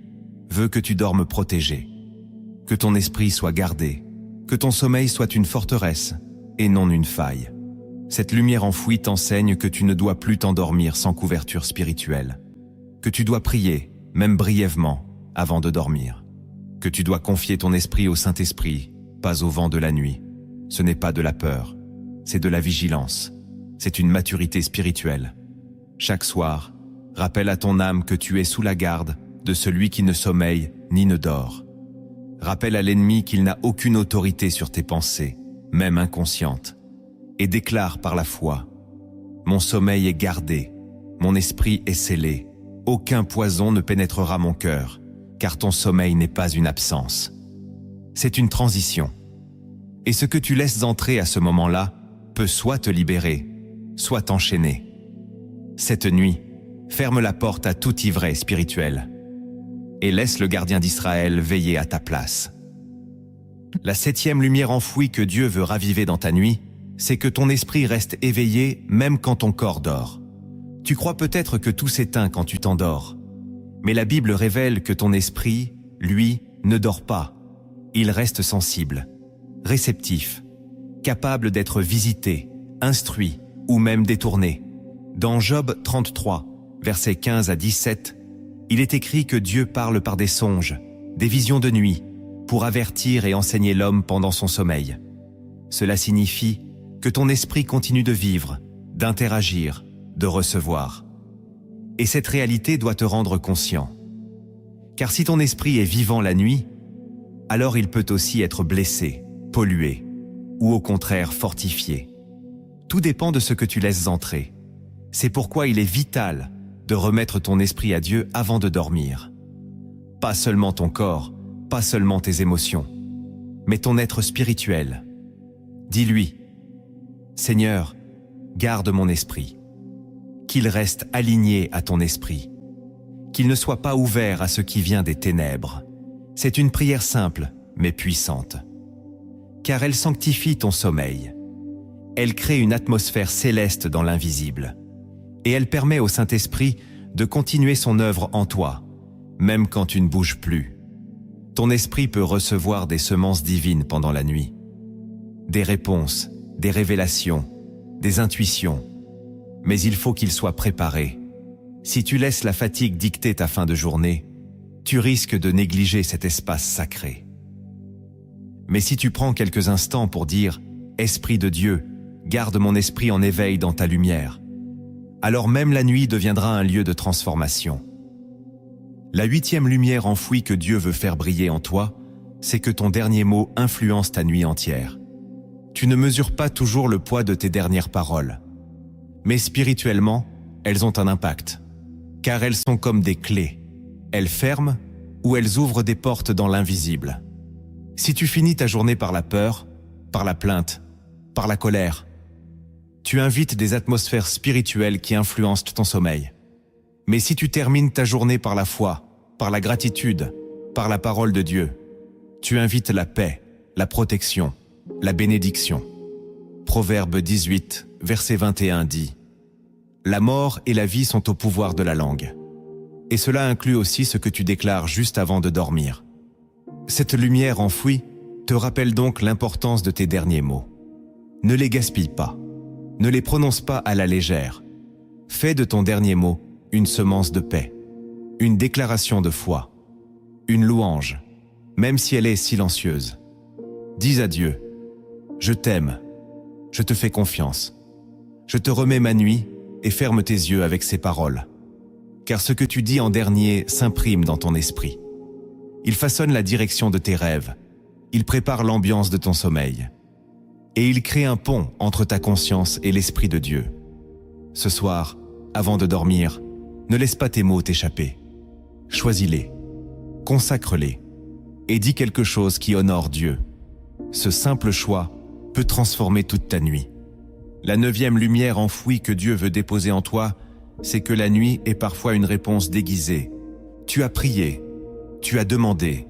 veut que tu dormes protégé, que ton esprit soit gardé, que ton sommeil soit une forteresse et non une faille. Cette lumière enfouie t'enseigne que tu ne dois plus t'endormir sans couverture spirituelle, que tu dois prier, même brièvement, avant de dormir, que tu dois confier ton esprit au Saint-Esprit, pas au vent de la nuit. Ce n'est pas de la peur, c'est de la vigilance, c'est une maturité spirituelle. Chaque soir, rappelle à ton âme que tu es sous la garde de celui qui ne sommeille ni ne dort. Rappelle à l'ennemi qu'il n'a aucune autorité sur tes pensées, même inconscientes, et déclare par la foi « Mon sommeil est gardé, mon esprit est scellé, aucun poison ne pénétrera mon cœur, car ton sommeil n'est pas une absence. » C'est une transition. Et ce que tu laisses entrer à ce moment-là peut soit te libérer, soit t'enchaîner. Cette nuit, ferme la porte à toute ivraie spirituelle et laisse le gardien d'Israël veiller à ta place. La 7e lumière enfouie que Dieu veut raviver dans ta nuit, c'est que ton esprit reste éveillé même quand ton corps dort. Tu crois peut-être que tout s'éteint quand tu t'endors, mais la Bible révèle que ton esprit, lui, ne dort pas. Il reste sensible, réceptif, capable d'être visité, instruit ou même détourné. Dans Job 33, versets 15 à 17, il est écrit que Dieu parle par des songes, des visions de nuit, pour avertir et enseigner l'homme pendant son sommeil. Cela signifie que ton esprit continue de vivre, d'interagir, de recevoir. Et cette réalité doit te rendre conscient. Car si ton esprit est vivant la nuit, alors il peut aussi être blessé, pollué, ou au contraire fortifié. Tout dépend de ce que tu laisses entrer. C'est pourquoi il est vital de remettre ton esprit à Dieu avant de dormir. Pas seulement ton corps, pas seulement tes émotions, mais ton être spirituel. Dis-lui, « Seigneur, garde mon esprit, qu'il reste aligné à ton esprit, qu'il ne soit pas ouvert à ce qui vient des ténèbres. » C'est une prière simple, mais puissante, car elle sanctifie ton sommeil. Elle crée une atmosphère céleste dans l'invisible, et elle permet au Saint-Esprit de continuer son œuvre en toi, même quand tu ne bouges plus. Ton esprit peut recevoir des semences divines pendant la nuit, des réponses, des révélations, des intuitions, mais il faut qu'il soit préparé. Si tu laisses la fatigue dicter ta fin de journée, tu risques de négliger cet espace sacré. Mais si tu prends quelques instants pour dire « Esprit de Dieu, garde mon esprit en éveil dans ta lumière », alors même la nuit deviendra un lieu de transformation. La 8e lumière enfouie que Dieu veut faire briller en toi, c'est que ton dernier mot influence ta nuit entière. Tu ne mesures pas toujours le poids de tes dernières paroles, mais spirituellement, elles ont un impact, car elles sont comme des clés. Elles ferment ou elles ouvrent des portes dans l'invisible. Si tu finis ta journée par la peur, par la plainte, par la colère, tu invites des atmosphères spirituelles qui influencent ton sommeil. Mais si tu termines ta journée par la foi, par la gratitude, par la parole de Dieu, tu invites la paix, la protection, la bénédiction. Proverbe 18, verset 21 dit « La mort et la vie sont au pouvoir de la langue. » Et cela inclut aussi ce que tu déclares juste avant de dormir. Cette lumière enfouie te rappelle donc l'importance de tes derniers mots. Ne les gaspille pas. Ne les prononce pas à la légère. Fais de ton dernier mot une semence de paix, une déclaration de foi, une louange, même si elle est silencieuse. Dis à Dieu, « Je t'aime, je te fais confiance. Je te remets ma nuit et ferme tes yeux avec ces paroles. Car ce que tu dis en dernier s'imprime dans ton esprit. Il façonne la direction de tes rêves. Il prépare l'ambiance de ton sommeil. Et il crée un pont entre ta conscience et l'Esprit de Dieu. Ce soir, avant de dormir, ne laisse pas tes mots t'échapper. Choisis-les, consacre-les et dis quelque chose qui honore Dieu. Ce simple choix peut transformer toute ta nuit. La 9e lumière enfouie que Dieu veut déposer en toi, c'est que la nuit est parfois une réponse déguisée. Tu as prié, tu as demandé,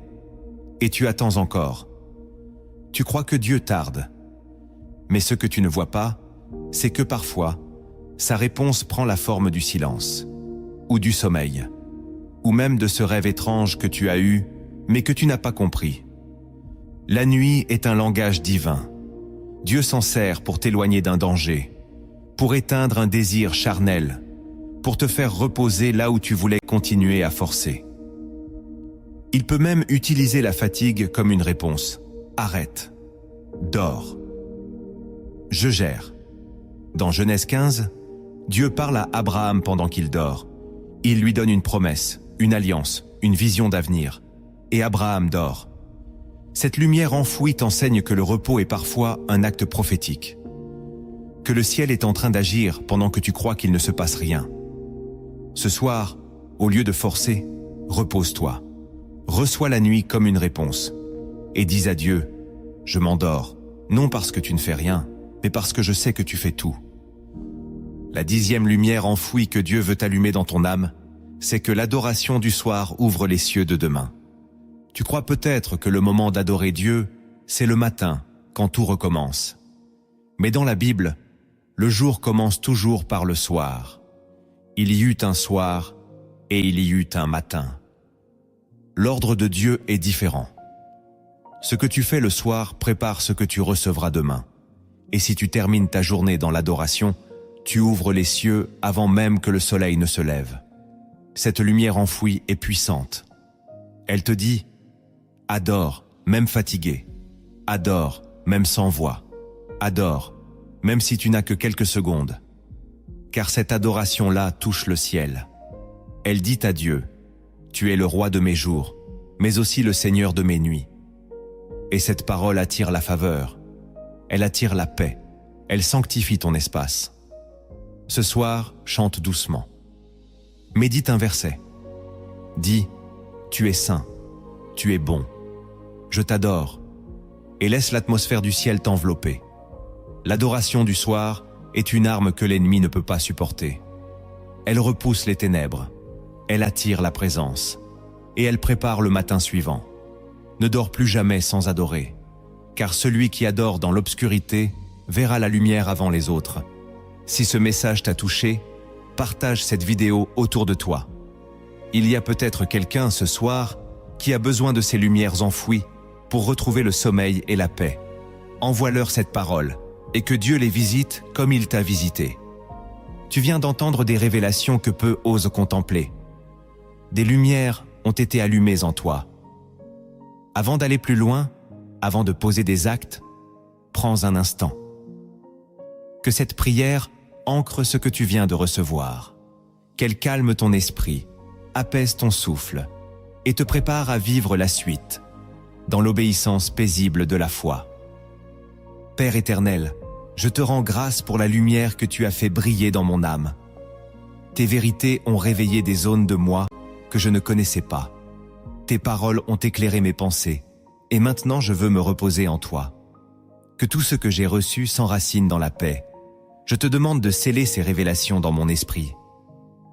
et tu attends encore. Tu crois que Dieu tarde. Mais ce que tu ne vois pas, c'est que parfois, sa réponse prend la forme du silence, ou du sommeil, ou même de ce rêve étrange que tu as eu, mais que tu n'as pas compris. La nuit est un langage divin. Dieu s'en sert pour t'éloigner d'un danger, pour éteindre un désir charnel, pour te faire reposer là où tu voulais continuer à forcer. Il peut même utiliser la fatigue comme une réponse. Arrête. Dors. Je gère. Dans Genèse 15, Dieu parle à Abraham pendant qu'il dort. Il lui donne une promesse, une alliance, une vision d'avenir. Et Abraham dort. Cette lumière enfouie t'enseigne que le repos est parfois un acte prophétique. Que le ciel est en train d'agir pendant que tu crois qu'il ne se passe rien. Ce soir, au lieu de forcer, repose-toi. Reçois la nuit comme une réponse. Et dis à Dieu, je m'endors, non parce que tu ne fais rien, mais parce que je sais que tu fais tout. La 10e lumière enfouie que Dieu veut allumer dans ton âme, c'est que l'adoration du soir ouvre les cieux de demain. Tu crois peut-être que le moment d'adorer Dieu, c'est le matin, quand tout recommence. Mais dans la Bible, le jour commence toujours par le soir. Il y eut un soir et il y eut un matin. L'ordre de Dieu est différent. Ce que tu fais le soir prépare ce que tu recevras demain. Et si tu termines ta journée dans l'adoration, tu ouvres les cieux avant même que le soleil ne se lève. Cette lumière enfouie est puissante. Elle te dit, adore, même fatigué. Adore, même sans voix. Adore, même si tu n'as que quelques secondes. Car cette adoration-là touche le ciel. Elle dit à Dieu, tu es le roi de mes jours, mais aussi le Seigneur de mes nuits. Et cette parole attire la faveur. Elle attire la paix. Elle sanctifie ton espace. Ce soir, chante doucement. Médite un verset. Dis, tu es saint, tu es bon. Je t'adore. Et laisse l'atmosphère du ciel t'envelopper. L'adoration du soir est une arme que l'ennemi ne peut pas supporter. Elle repousse les ténèbres. Elle attire la présence. Et elle prépare le matin suivant. Ne dors plus jamais sans adorer. Car celui qui adore dans l'obscurité verra la lumière avant les autres. Si ce message t'a touché, partage cette vidéo autour de toi. Il y a peut-être quelqu'un ce soir qui a besoin de ces lumières enfouies pour retrouver le sommeil et la paix. Envoie-leur cette parole et que Dieu les visite comme il t'a visité. Tu viens d'entendre des révélations que peu osent contempler. Des lumières ont été allumées en toi. Avant d'aller plus loin, avant de poser des actes, prends un instant. Que cette prière ancre ce que tu viens de recevoir. Qu'elle calme ton esprit, apaise ton souffle et te prépare à vivre la suite, dans l'obéissance paisible de la foi. Père éternel, je te rends grâce pour la lumière que tu as fait briller dans mon âme. Tes vérités ont réveillé des zones de moi que je ne connaissais pas. Tes paroles ont éclairé mes pensées, et maintenant je veux me reposer en toi. Que tout ce que j'ai reçu s'enracine dans la paix. Je te demande de sceller ces révélations dans mon esprit.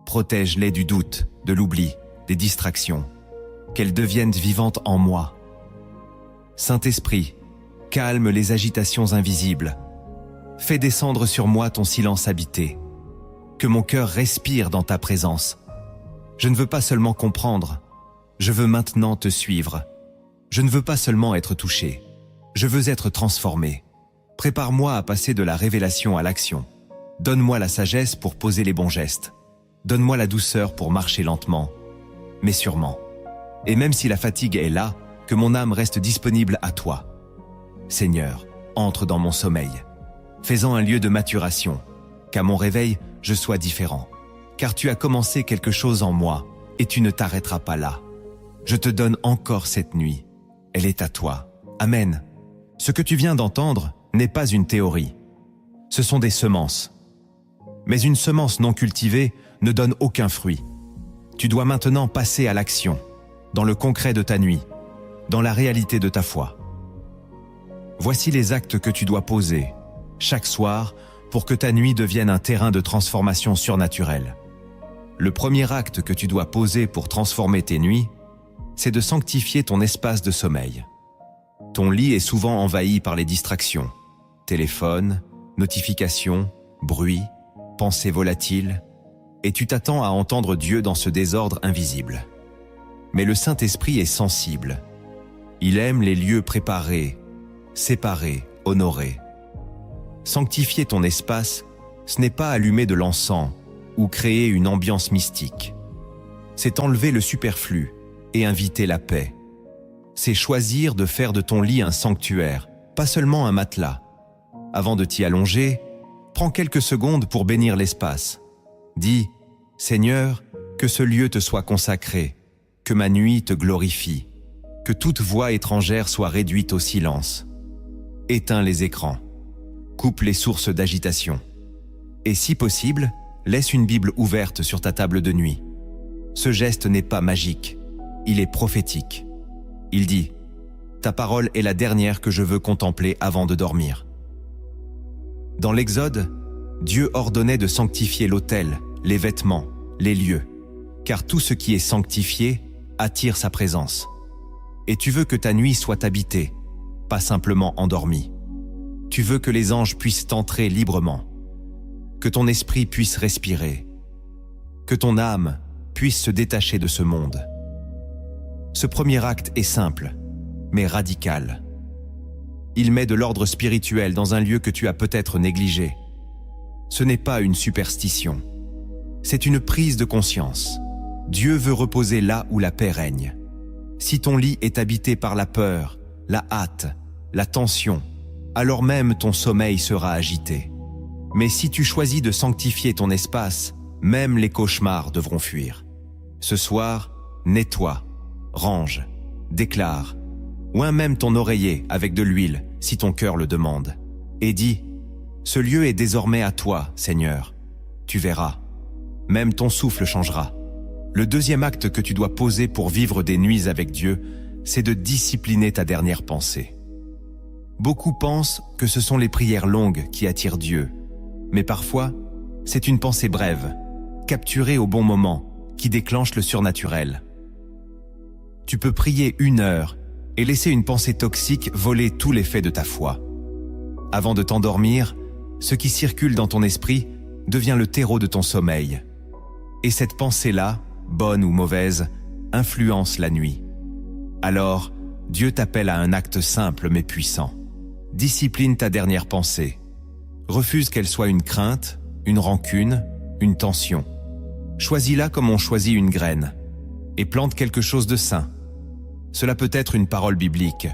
Protège-les du doute, de l'oubli, des distractions. Qu'elles deviennent vivantes en moi. Saint-Esprit, calme les agitations invisibles. Fais descendre sur moi ton silence habité. Que mon cœur respire dans ta présence. Je ne veux pas seulement comprendre, je veux maintenant te suivre. Je ne veux pas seulement être touché, je veux être transformé. Prépare-moi à passer de la révélation à l'action. Donne-moi la sagesse pour poser les bons gestes. Donne-moi la douceur pour marcher lentement, mais sûrement. Et même si la fatigue est là, que mon âme reste disponible à toi. Seigneur, entre dans mon sommeil. Fais-en un lieu de maturation, qu'à mon réveil, je sois différent. Car tu as commencé quelque chose en moi, et tu ne t'arrêteras pas là. Je te donne encore cette nuit. Elle est à toi. Amen. Ce que tu viens d'entendre n'est pas une théorie. Ce sont des semences. Mais une semence non cultivée ne donne aucun fruit. Tu dois maintenant passer à l'action, dans le concret de ta nuit, dans la réalité de ta foi. Voici les actes que tu dois poser, chaque soir, pour que ta nuit devienne un terrain de transformation surnaturelle. Le premier acte que tu dois poser pour transformer tes nuits, c'est de sanctifier ton espace de sommeil. Ton lit est souvent envahi par les distractions, téléphone, notifications, bruit, pensées volatiles, et tu t'attends à entendre Dieu dans ce désordre invisible. Mais le Saint-Esprit est sensible. Il aime les lieux préparés, séparés, honorés. Sanctifier ton espace, ce n'est pas allumer de l'encens ou créer une ambiance mystique. C'est enlever le superflu et inviter la paix. C'est choisir de faire de ton lit un sanctuaire, pas seulement un matelas. Avant de t'y allonger, prends quelques secondes pour bénir l'espace. Dis, « Seigneur, que ce lieu te soit consacré, que ma nuit te glorifie, que toute voix étrangère soit réduite au silence. Éteins les écrans, coupe les sources d'agitation. Et si possible, laisse une Bible ouverte sur ta table de nuit. Ce geste n'est pas magique, il est prophétique. Il dit, « Ta parole est la dernière que je veux contempler avant de dormir. » Dans l'Exode, Dieu ordonnait de sanctifier l'autel, les vêtements, les lieux, car tout ce qui est sanctifié attire sa présence. Et tu veux que ta nuit soit habitée, pas simplement endormie. Tu veux que les anges puissent entrer librement, que ton esprit puisse respirer, que ton âme puisse se détacher de ce monde. Ce premier acte est simple, mais radical. Il met de l'ordre spirituel dans un lieu que tu as peut-être négligé. Ce n'est pas une superstition, c'est une prise de conscience. Dieu veut reposer là où la paix règne. Si ton lit est habité par la peur, la hâte, la tension, alors même ton sommeil sera agité. Mais si tu choisis de sanctifier ton espace, même les cauchemars devront fuir. Ce soir, nettoie, range, déclare, oins même ton oreiller avec de l'huile si ton cœur le demande. Et dis, « Ce lieu est désormais à toi, Seigneur. » Tu verras, même ton souffle changera. Le deuxième acte que tu dois poser pour vivre des nuits avec Dieu, c'est de discipliner ta dernière pensée. Beaucoup pensent que ce sont les prières longues qui attirent Dieu, mais parfois, c'est une pensée brève, capturée au bon moment, qui déclenche le surnaturel. Tu peux prier 1 heure et laisser une pensée toxique voler tout l'effet de ta foi. Avant de t'endormir, ce qui circule dans ton esprit devient le terreau de ton sommeil. Et cette pensée-là, bonne ou mauvaise, influence la nuit. Alors, Dieu t'appelle à un acte simple mais puissant. Discipline ta dernière pensée. Refuse qu'elle soit une crainte, une rancune, une tension. Choisis-la comme on choisit une graine. Et plante quelque chose de sain. Cela peut être une parole biblique.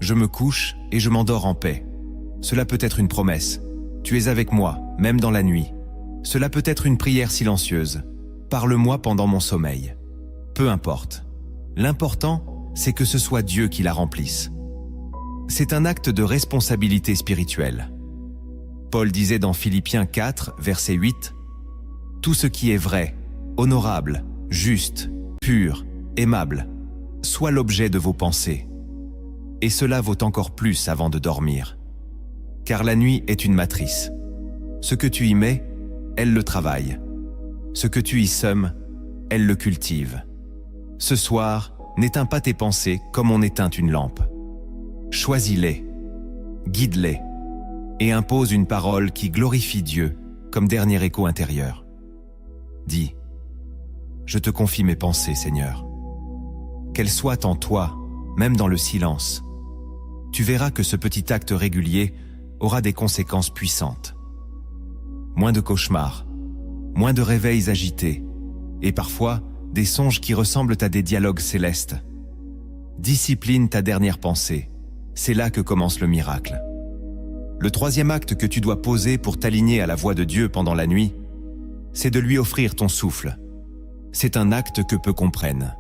Je me couche et je m'endors en paix. Cela peut être une promesse. Tu es avec moi, même dans la nuit. Cela peut être une prière silencieuse. Parle-moi pendant mon sommeil. Peu importe. L'important, c'est que ce soit Dieu qui la remplisse. C'est un acte de responsabilité spirituelle. Paul disait dans Philippiens 4, verset 8, « Tout ce qui est vrai, honorable, juste, pur, aimable, soit l'objet de vos pensées. Et cela vaut encore plus avant de dormir. Car la nuit est une matrice. Ce que tu y mets, elle le travaille. Ce que tu y sèmes, elle le cultive. Ce soir, n'éteins pas tes pensées comme on éteint une lampe. Choisis-les, guide-les, et impose une parole qui glorifie Dieu comme dernier écho intérieur. Dis, « Je te confie mes pensées, Seigneur. » Qu'elles soient en toi, même dans le silence. Tu verras que ce petit acte régulier aura des conséquences puissantes. Moins de cauchemars, moins de réveils agités, et parfois des songes qui ressemblent à des dialogues célestes. Discipline ta dernière pensée, c'est là que commence le miracle. Le troisième acte que tu dois poser pour t'aligner à la voix de Dieu pendant la nuit, c'est de lui offrir ton souffle. C'est un acte que peu comprennent.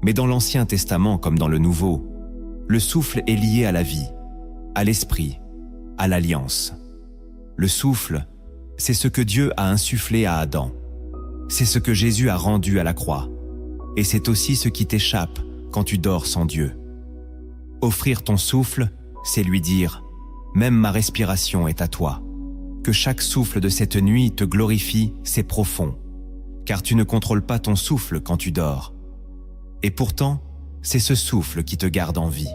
Mais dans l'Ancien Testament comme dans le Nouveau, le souffle est lié à la vie, à l'esprit, à l'alliance. Le souffle, c'est ce que Dieu a insufflé à Adam. C'est ce que Jésus a rendu à la croix. Et c'est aussi ce qui t'échappe quand tu dors sans Dieu. Offrir ton souffle, c'est lui dire « Même ma respiration est à toi ». Que chaque souffle de cette nuit te glorifie, c'est profond, car tu ne contrôles pas ton souffle quand tu dors. Et pourtant, c'est ce souffle qui te garde en vie.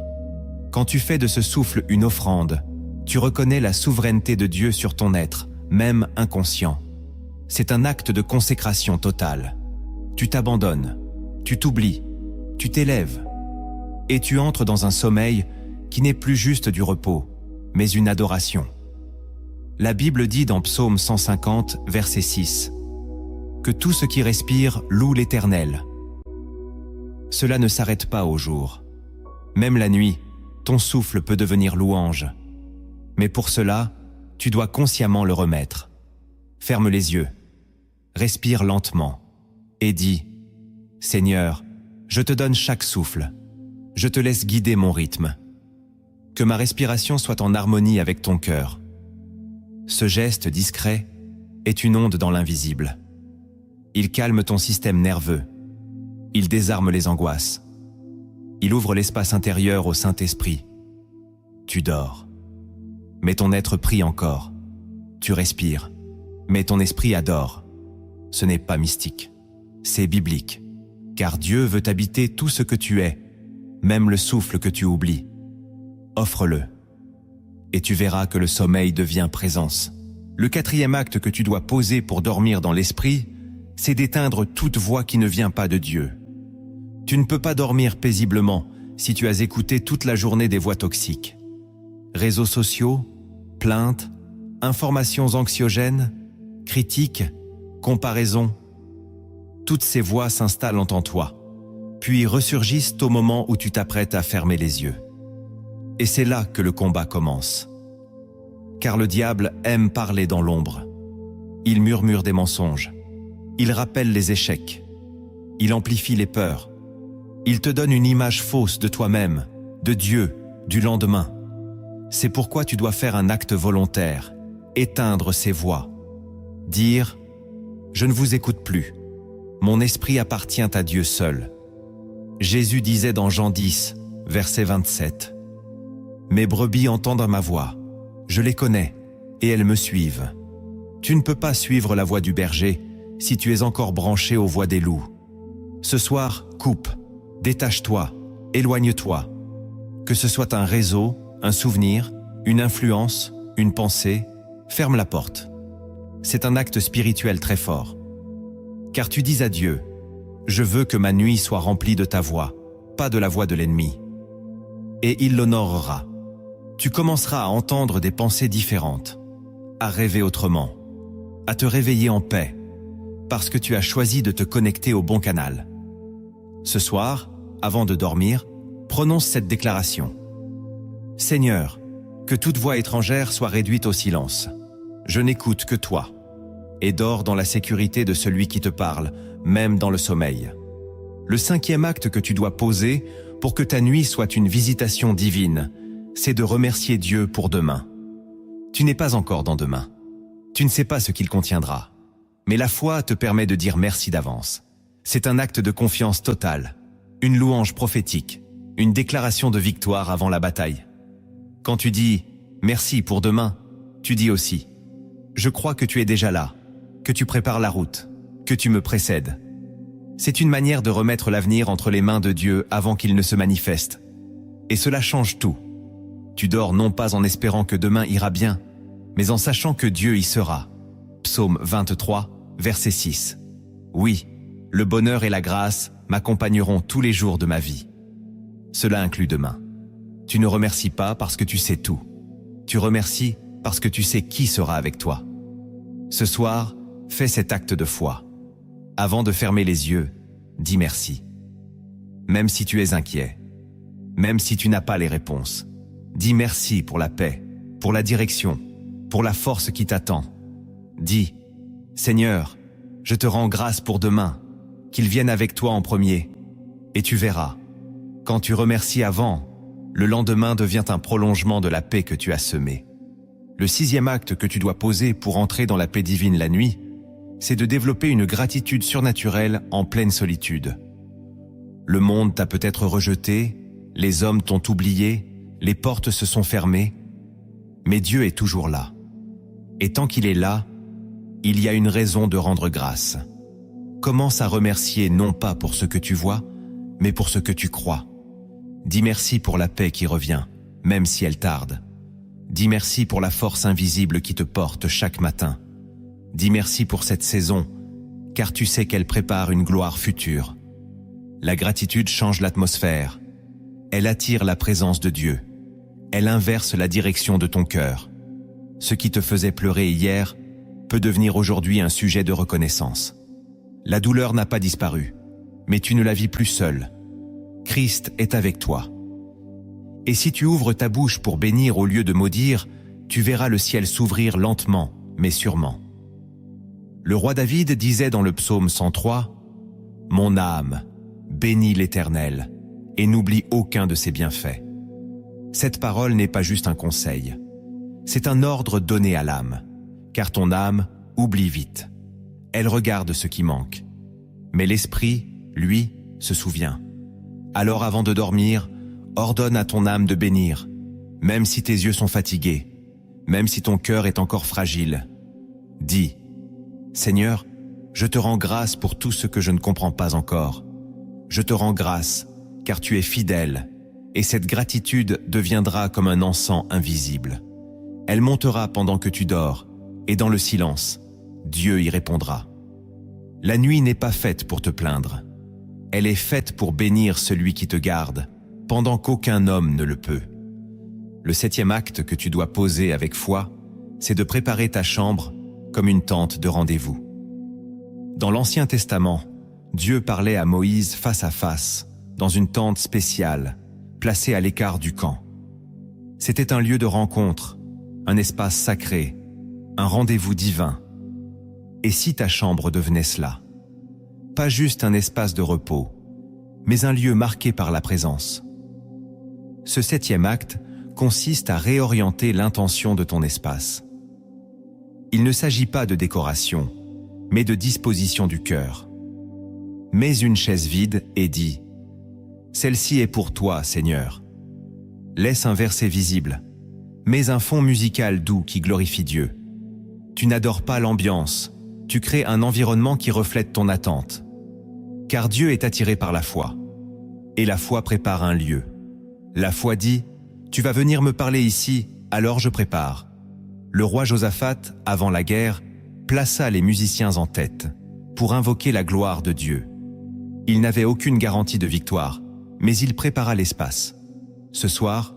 Quand tu fais de ce souffle une offrande, tu reconnais la souveraineté de Dieu sur ton être, même inconscient. C'est un acte de consécration totale. Tu t'abandonnes, tu t'oublies, tu t'élèves, et tu entres dans un sommeil qui n'est plus juste du repos, mais une adoration. La Bible dit dans Psaume 150, verset 6, « Que tout ce qui respire loue l'Éternel. » Cela ne s'arrête pas au jour. Même la nuit, ton souffle peut devenir louange. Mais pour cela, tu dois consciemment le remettre. Ferme les yeux, respire lentement et dis « Seigneur, je te donne chaque souffle. Je te laisse guider mon rythme. Que ma respiration soit en harmonie avec ton cœur. » Ce geste discret est une onde dans l'invisible. Il calme ton système nerveux. Il désarme les angoisses. Il ouvre l'espace intérieur au Saint-Esprit. Tu dors. Mais ton être prie encore. Tu respires. Mais ton esprit adore. Ce n'est pas mystique. C'est biblique. Car Dieu veut habiter tout ce que tu es, même le souffle que tu oublies. Offre-le. Et tu verras que le sommeil devient présence. Le quatrième acte que tu dois poser pour dormir dans l'esprit, c'est d'éteindre toute voix qui ne vient pas de Dieu. Tu ne peux pas dormir paisiblement si tu as écouté toute la journée des voix toxiques. Réseaux sociaux, plaintes, informations anxiogènes, critiques, comparaisons. Toutes ces voix s'installent en toi, puis ressurgissent au moment où tu t'apprêtes à fermer les yeux. Et c'est là que le combat commence. Car le diable aime parler dans l'ombre. Il murmure des mensonges. Il rappelle les échecs. Il amplifie les peurs. Il te donne une image fausse de toi-même, de Dieu, du lendemain. C'est pourquoi tu dois faire un acte volontaire, éteindre ces voix. Dire « Je ne vous écoute plus. Mon esprit appartient à Dieu seul. » Jésus disait dans Jean 10, verset 27, « Mes brebis entendent ma voix. Je les connais, et elles me suivent. » Tu ne peux pas suivre la voix du berger si tu es encore branché aux voix des loups. Ce soir, coupe, détache-toi, éloigne-toi. Que ce soit un réseau, un souvenir, une influence, une pensée, ferme la porte. C'est un acte spirituel très fort. Car tu dis à Dieu, « Je veux que ma nuit soit remplie de ta voix, pas de la voix de l'ennemi. » Et il l'honorera. Tu commenceras à entendre des pensées différentes, à rêver autrement, à te réveiller en paix, parce que tu as choisi de te connecter au bon canal. Ce soir, avant de dormir, prononce cette déclaration. « Seigneur, que toute voix étrangère soit réduite au silence. Je n'écoute que toi. » Et dors dans la sécurité de celui qui te parle, même dans le sommeil. Le cinquième acte que tu dois poser pour que ta nuit soit une visitation divine, c'est de remercier Dieu pour demain. Tu n'es pas encore dans demain. Tu ne sais pas ce qu'il contiendra. Mais la foi te permet de dire merci d'avance. C'est un acte de confiance totale, une louange prophétique, une déclaration de victoire avant la bataille. Quand tu dis « merci pour demain », tu dis aussi « je crois que tu es déjà là, que tu prépares la route, que tu me précèdes ». C'est une manière de remettre l'avenir entre les mains de Dieu avant qu'il ne se manifeste. Et cela change tout. Tu dors non pas en espérant que demain ira bien, mais en sachant que Dieu y sera. Psaume 23, verset 6. Oui, le bonheur et la grâce m'accompagneront tous les jours de ma vie. Cela inclut demain. Tu ne remercies pas parce que tu sais tout. Tu remercies parce que tu sais qui sera avec toi. Ce soir, fais cet acte de foi. Avant de fermer les yeux, dis merci. Même si tu es inquiet, même si tu n'as pas les réponses, dis merci pour la paix, pour la direction, pour la force qui t'attend. Dis, Seigneur, je te rends grâce pour demain, qu'il vienne avec toi en premier. Et tu verras, quand tu remercies avant, le lendemain devient un prolongement de la paix que tu as semée. Le 6e acte que tu dois poser pour entrer dans la paix divine la nuit, c'est de développer une gratitude surnaturelle en pleine solitude. Le monde t'a peut-être rejeté, les hommes t'ont oublié, les portes se sont fermées, mais Dieu est toujours là. Et tant qu'il est là, il y a une raison de rendre grâce. Commence à remercier non pas pour ce que tu vois, mais pour ce que tu crois. Dis merci pour la paix qui revient, même si elle tarde. Dis merci pour la force invisible qui te porte chaque matin. Dis merci pour cette saison, car tu sais qu'elle prépare une gloire future. La gratitude change l'atmosphère. Elle attire la présence de Dieu. Elle inverse la direction de ton cœur. Ce qui te faisait pleurer hier peut devenir aujourd'hui un sujet de reconnaissance. La douleur n'a pas disparu, mais tu ne la vis plus seule. Christ est avec toi. Et si tu ouvres ta bouche pour bénir au lieu de maudire, tu verras le ciel s'ouvrir lentement, mais sûrement. Le roi David disait dans le psaume 103, « Mon âme, bénis l'Éternel, et n'oublie aucun de ses bienfaits. » Cette parole n'est pas juste un conseil. C'est un ordre donné à l'âme, car ton âme oublie vite. Elle regarde ce qui manque. Mais l'esprit, lui, se souvient. Alors avant de dormir, ordonne à ton âme de bénir, même si tes yeux sont fatigués, même si ton cœur est encore fragile. Dis, Seigneur, je te rends grâce pour tout ce que je ne comprends pas encore. Je te rends grâce, car tu es fidèle, et cette gratitude deviendra comme un encens invisible. Elle montera pendant que tu dors, et dans le silence, Dieu y répondra. La nuit n'est pas faite pour te plaindre. Elle est faite pour bénir celui qui te garde, pendant qu'aucun homme ne le peut. Le 7e acte que tu dois poser avec foi, c'est de préparer ta chambre comme une tente de rendez-vous. Dans l'Ancien Testament, Dieu parlait à Moïse face à face, dans une tente spéciale, placée à l'écart du camp. C'était un lieu de rencontre, un espace sacré, un rendez-vous divin. Et si ta chambre devenait cela? Pas juste un espace de repos, mais un lieu marqué par la présence. Ce 7e acte consiste à réorienter l'intention de ton espace. Il ne s'agit pas de décoration, mais de disposition du cœur. Mets une chaise vide et dis « Celle-ci est pour toi, Seigneur ». Laisse un verset visible. Mets un fond musical doux qui glorifie Dieu. Tu n'adores pas l'ambiance, tu crées un environnement qui reflète ton attente. Car Dieu est attiré par la foi. Et la foi prépare un lieu. La foi dit « Tu vas venir me parler ici, alors je prépare ». Le roi Josaphat, avant la guerre, plaça les musiciens en tête pour invoquer la gloire de Dieu. Il n'avait aucune garantie de victoire, mais il prépara l'espace. Ce soir,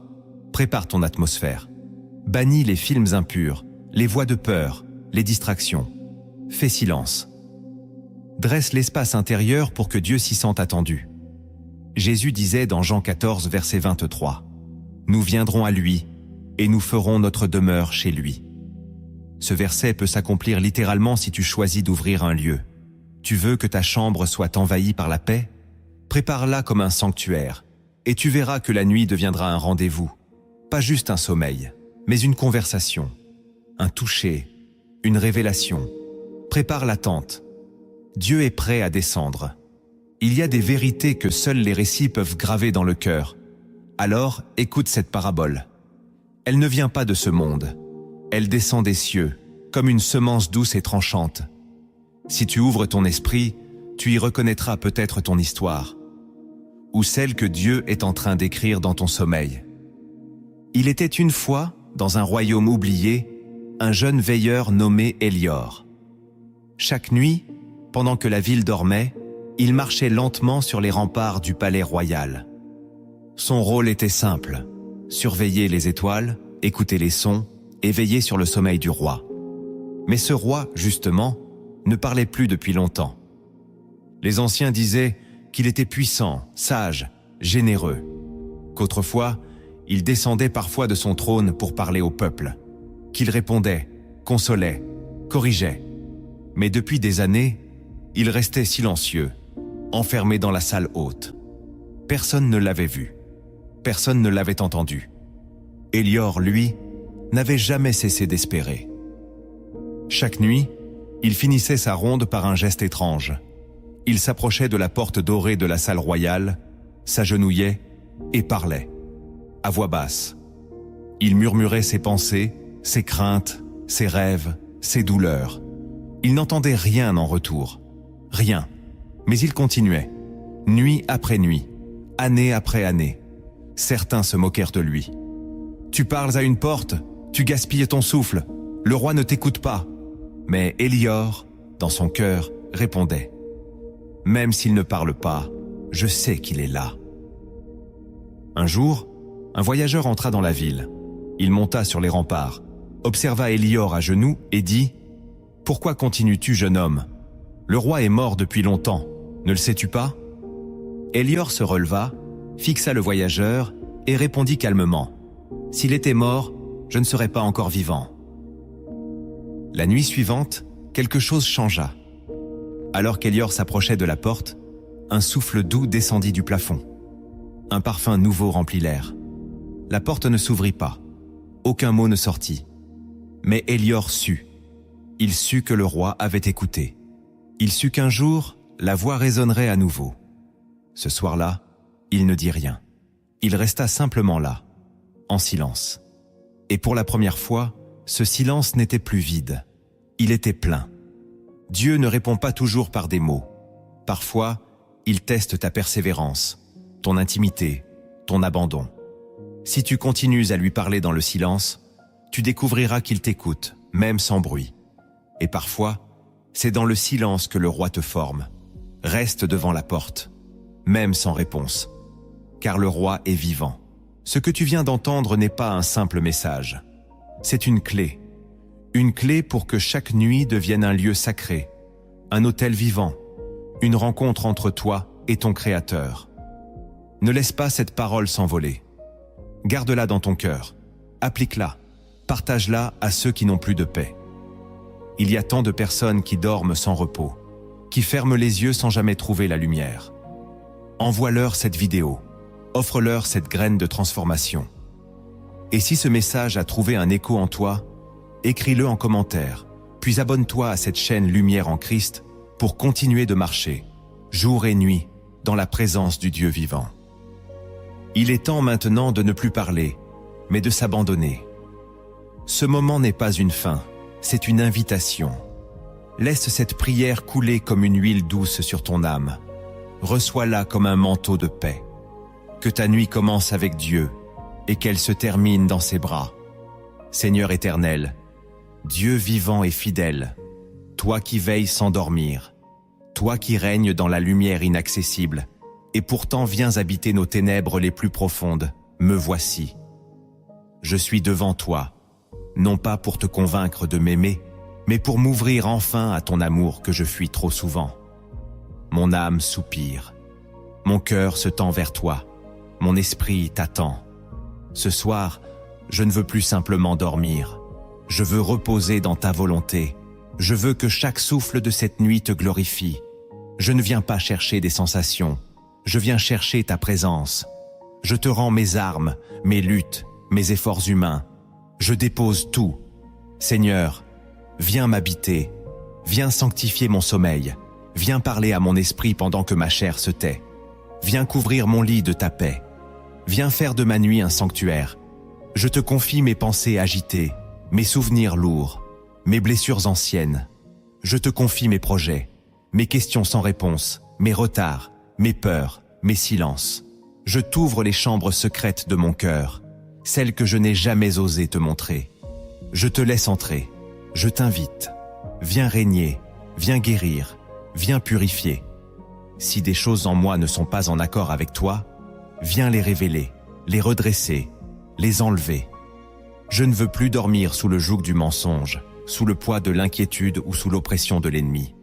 prépare ton atmosphère. Bannis les films impurs, les voix de peur, les distractions. Fais silence. Dresse l'espace intérieur pour que Dieu s'y sente attendu. Jésus disait dans Jean 14, verset 23, « Nous viendrons à lui, et nous ferons notre demeure chez lui. » Ce verset peut s'accomplir littéralement si tu choisis d'ouvrir un lieu. Tu veux que ta chambre soit envahie par la paix? Prépare-la comme un sanctuaire, et tu verras que la nuit deviendra un rendez-vous. Pas juste un sommeil, mais une conversation, un toucher, une révélation. Prépare l'attente. Dieu est prêt à descendre. Il y a des vérités que seuls les récits peuvent graver dans le cœur. Alors, écoute cette parabole. Elle ne vient pas de ce monde. Elle descend des cieux, comme une semence douce et tranchante. Si tu ouvres ton esprit, tu y reconnaîtras peut-être ton histoire, ou celle que Dieu est en train d'écrire dans ton sommeil. Il était une fois, dans un royaume oublié, un jeune veilleur nommé Hélior. Chaque nuit, pendant que la ville dormait, il marchait lentement sur les remparts du palais royal. Son rôle était simple, surveiller les étoiles, écouter les sons et veiller sur le sommeil du roi. Mais ce roi, justement, ne parlait plus depuis longtemps. Les anciens disaient qu'il était puissant, sage, généreux, qu'autrefois, Il descendait parfois de son trône pour parler au peuple, qu'il répondait, consolait, corrigeait. Mais depuis des années, il restait silencieux, enfermé dans la salle haute. Personne ne l'avait vu, personne ne l'avait entendu. Hélior, lui, n'avait jamais cessé d'espérer. Chaque nuit, il finissait sa ronde par un geste étrange. Il s'approchait de la porte dorée de la salle royale, s'agenouillait et parlait, à voix basse. Il murmurait ses pensées, ses craintes, ses rêves, ses douleurs. Il n'entendait rien en retour, rien. Mais il continuait, nuit après nuit, année après année. Certains se moquèrent de lui. « Tu parles à une porte, tu gaspilles ton souffle, le roi ne t'écoute pas. » Mais Hélior, dans son cœur, répondait « Même s'il ne parle pas, je sais qu'il est là. » Un jour, un voyageur entra dans la ville. Il monta sur les remparts, observa Hélior à genoux et dit « Pourquoi continues-tu, jeune homme? Le roi est mort depuis longtemps, ne le sais-tu pas ?» Hélior se releva, fixa le voyageur et répondit calmement « S'il était mort, je ne serais pas encore vivant. » La nuit suivante, quelque chose changea. Alors qu'Hélior s'approchait de la porte, un souffle doux descendit du plafond. Un parfum nouveau remplit l'air. La porte ne s'ouvrit pas. Aucun mot ne sortit. Mais Hélior sut. Il sut que le roi avait écouté. Il sut qu'un jour, la voix résonnerait à nouveau. Ce soir-là, il ne dit rien. Il resta simplement là, en silence. Et pour la première fois, ce silence n'était plus vide. Il était plein. Dieu ne répond pas toujours par des mots. Parfois, il teste ta persévérance, ton intimité, ton abandon. Si tu continues à lui parler dans le silence, tu découvriras qu'il t'écoute, même sans bruit. Et parfois, c'est dans le silence que le roi te forme. Reste devant la porte, même sans réponse. Car le roi est vivant. Ce que tu viens d'entendre n'est pas un simple message. C'est une clé. Une clé pour que chaque nuit devienne un lieu sacré, un autel vivant, une rencontre entre toi et ton Créateur. Ne laisse pas cette parole s'envoler. Garde-la dans ton cœur, applique-la, partage-la à ceux qui n'ont plus de paix. Il y a tant de personnes qui dorment sans repos, qui ferment les yeux sans jamais trouver la lumière. Envoie-leur cette vidéo, offre-leur cette graine de transformation. Et si ce message a trouvé un écho en toi, écris-le en commentaire, puis abonne-toi à cette chaîne Lumière en Christ pour continuer de marcher, jour et nuit, dans la présence du Dieu vivant. Il est temps maintenant de ne plus parler, mais de s'abandonner. Ce moment n'est pas une fin, c'est une invitation. Laisse cette prière couler comme une huile douce sur ton âme. Reçois-la comme un manteau de paix. Que ta nuit commence avec Dieu et qu'elle se termine dans ses bras. Seigneur éternel, Dieu vivant et fidèle, toi qui veilles sans dormir, toi qui règnes dans la lumière inaccessible, et pourtant viens habiter nos ténèbres les plus profondes, me voici. Je suis devant toi, non pas pour te convaincre de m'aimer, mais pour m'ouvrir enfin à ton amour que je fuis trop souvent. Mon âme soupire, mon cœur se tend vers toi, mon esprit t'attend. Ce soir, je ne veux plus simplement dormir, je veux reposer dans ta volonté, je veux que chaque souffle de cette nuit te glorifie. Je ne viens pas chercher des sensations, je viens chercher ta présence. Je te rends mes armes, mes luttes, mes efforts humains. Je dépose tout. Seigneur, viens m'habiter, viens sanctifier mon sommeil, viens parler à mon esprit pendant que ma chair se tait. Viens couvrir mon lit de ta paix. Viens faire de ma nuit un sanctuaire. Je te confie mes pensées agitées, mes souvenirs lourds, mes blessures anciennes. Je te confie mes projets, mes questions sans réponse, mes retards, mes peurs, mes silences. Je t'ouvre les chambres secrètes de mon cœur, celles que je n'ai jamais osé te montrer. Je te laisse entrer, je t'invite. Viens régner, viens guérir, viens purifier. Si des choses en moi ne sont pas en accord avec toi, viens les révéler, les redresser, les enlever. Je ne veux plus dormir sous le joug du mensonge, sous le poids de l'inquiétude ou sous l'oppression de l'ennemi.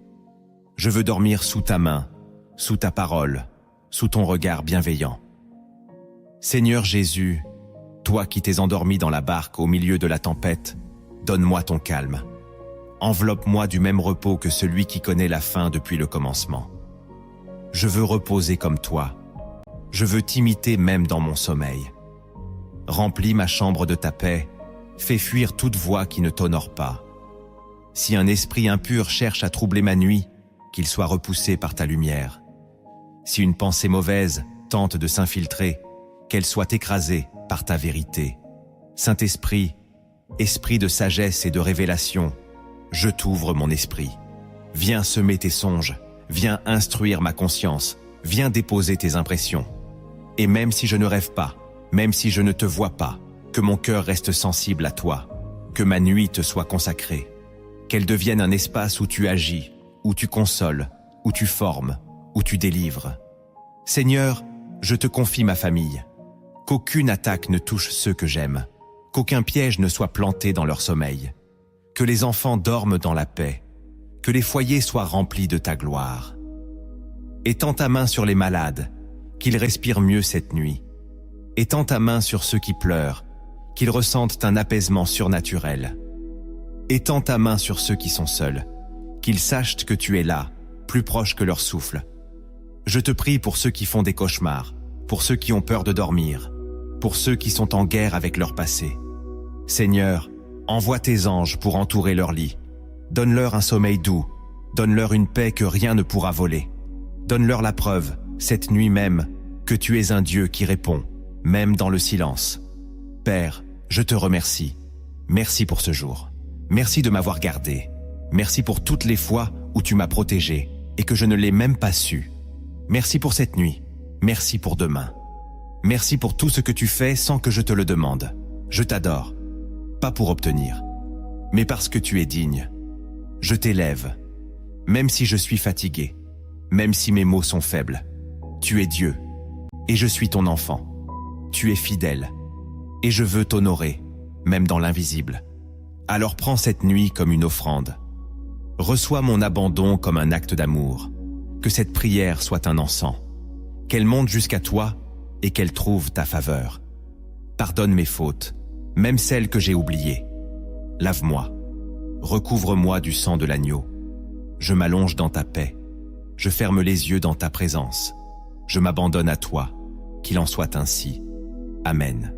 Je veux dormir sous ta main, sous ta parole, sous ton regard bienveillant. Seigneur Jésus, Toi qui t'es endormi dans la barque au milieu de la tempête, donne-moi ton calme. Enveloppe-moi du même repos que celui qui connaît la fin depuis le commencement. Je veux reposer comme toi. Je veux t'imiter même dans mon sommeil. Remplis ma chambre de ta paix, fais fuir toute voix qui ne t'honore pas. Si un esprit impur cherche à troubler ma nuit, qu'il soit repoussé par ta lumière. Si une pensée mauvaise tente de s'infiltrer, qu'elle soit écrasée par ta vérité. Saint-Esprit, esprit de sagesse et de révélation, je t'ouvre mon esprit. Viens semer tes songes, viens instruire ma conscience, viens déposer tes impressions. Et même si je ne rêve pas, même si je ne te vois pas, que mon cœur reste sensible à toi, que ma nuit te soit consacrée, qu'elle devienne un espace où tu agis, où tu consoles, où tu formes, où tu délivres. Seigneur, je te confie ma famille. Qu'aucune attaque ne touche ceux que j'aime, qu'aucun piège ne soit planté dans leur sommeil, que les enfants dorment dans la paix, que les foyers soient remplis de ta gloire. Étends ta main sur les malades, qu'ils respirent mieux cette nuit. Étends ta main sur ceux qui pleurent, qu'ils ressentent un apaisement surnaturel. Étends ta main sur ceux qui sont seuls, qu'ils sachent que tu es là, plus proche que leur souffle. Je te prie pour ceux qui font des cauchemars, pour ceux qui ont peur de dormir, pour ceux qui sont en guerre avec leur passé. Seigneur, envoie tes anges pour entourer leur lit. Donne-leur un sommeil doux, donne-leur une paix que rien ne pourra voler. Donne-leur la preuve, cette nuit même, que tu es un Dieu qui répond, même dans le silence. Père, je te remercie. Merci pour ce jour. Merci de m'avoir gardé. Merci pour toutes les fois où tu m'as protégé et que je ne l'ai même pas su. Merci pour cette nuit. Merci pour demain. Merci pour tout ce que tu fais sans que je te le demande. Je t'adore. Pas pour obtenir, mais parce que tu es digne. Je t'élève. Même si je suis fatigué, même si mes mots sont faibles, tu es Dieu, et je suis ton enfant. Tu es fidèle, et je veux t'honorer, même dans l'invisible. Alors prends cette nuit comme une offrande. Reçois mon abandon comme un acte d'amour. Que cette prière soit un encens, qu'elle monte jusqu'à toi et qu'elle trouve ta faveur. Pardonne mes fautes, même celles que j'ai oubliées. Lave-moi, recouvre-moi du sang de l'agneau. Je m'allonge dans ta paix, je ferme les yeux dans ta présence. Je m'abandonne à toi, qu'il en soit ainsi. Amen.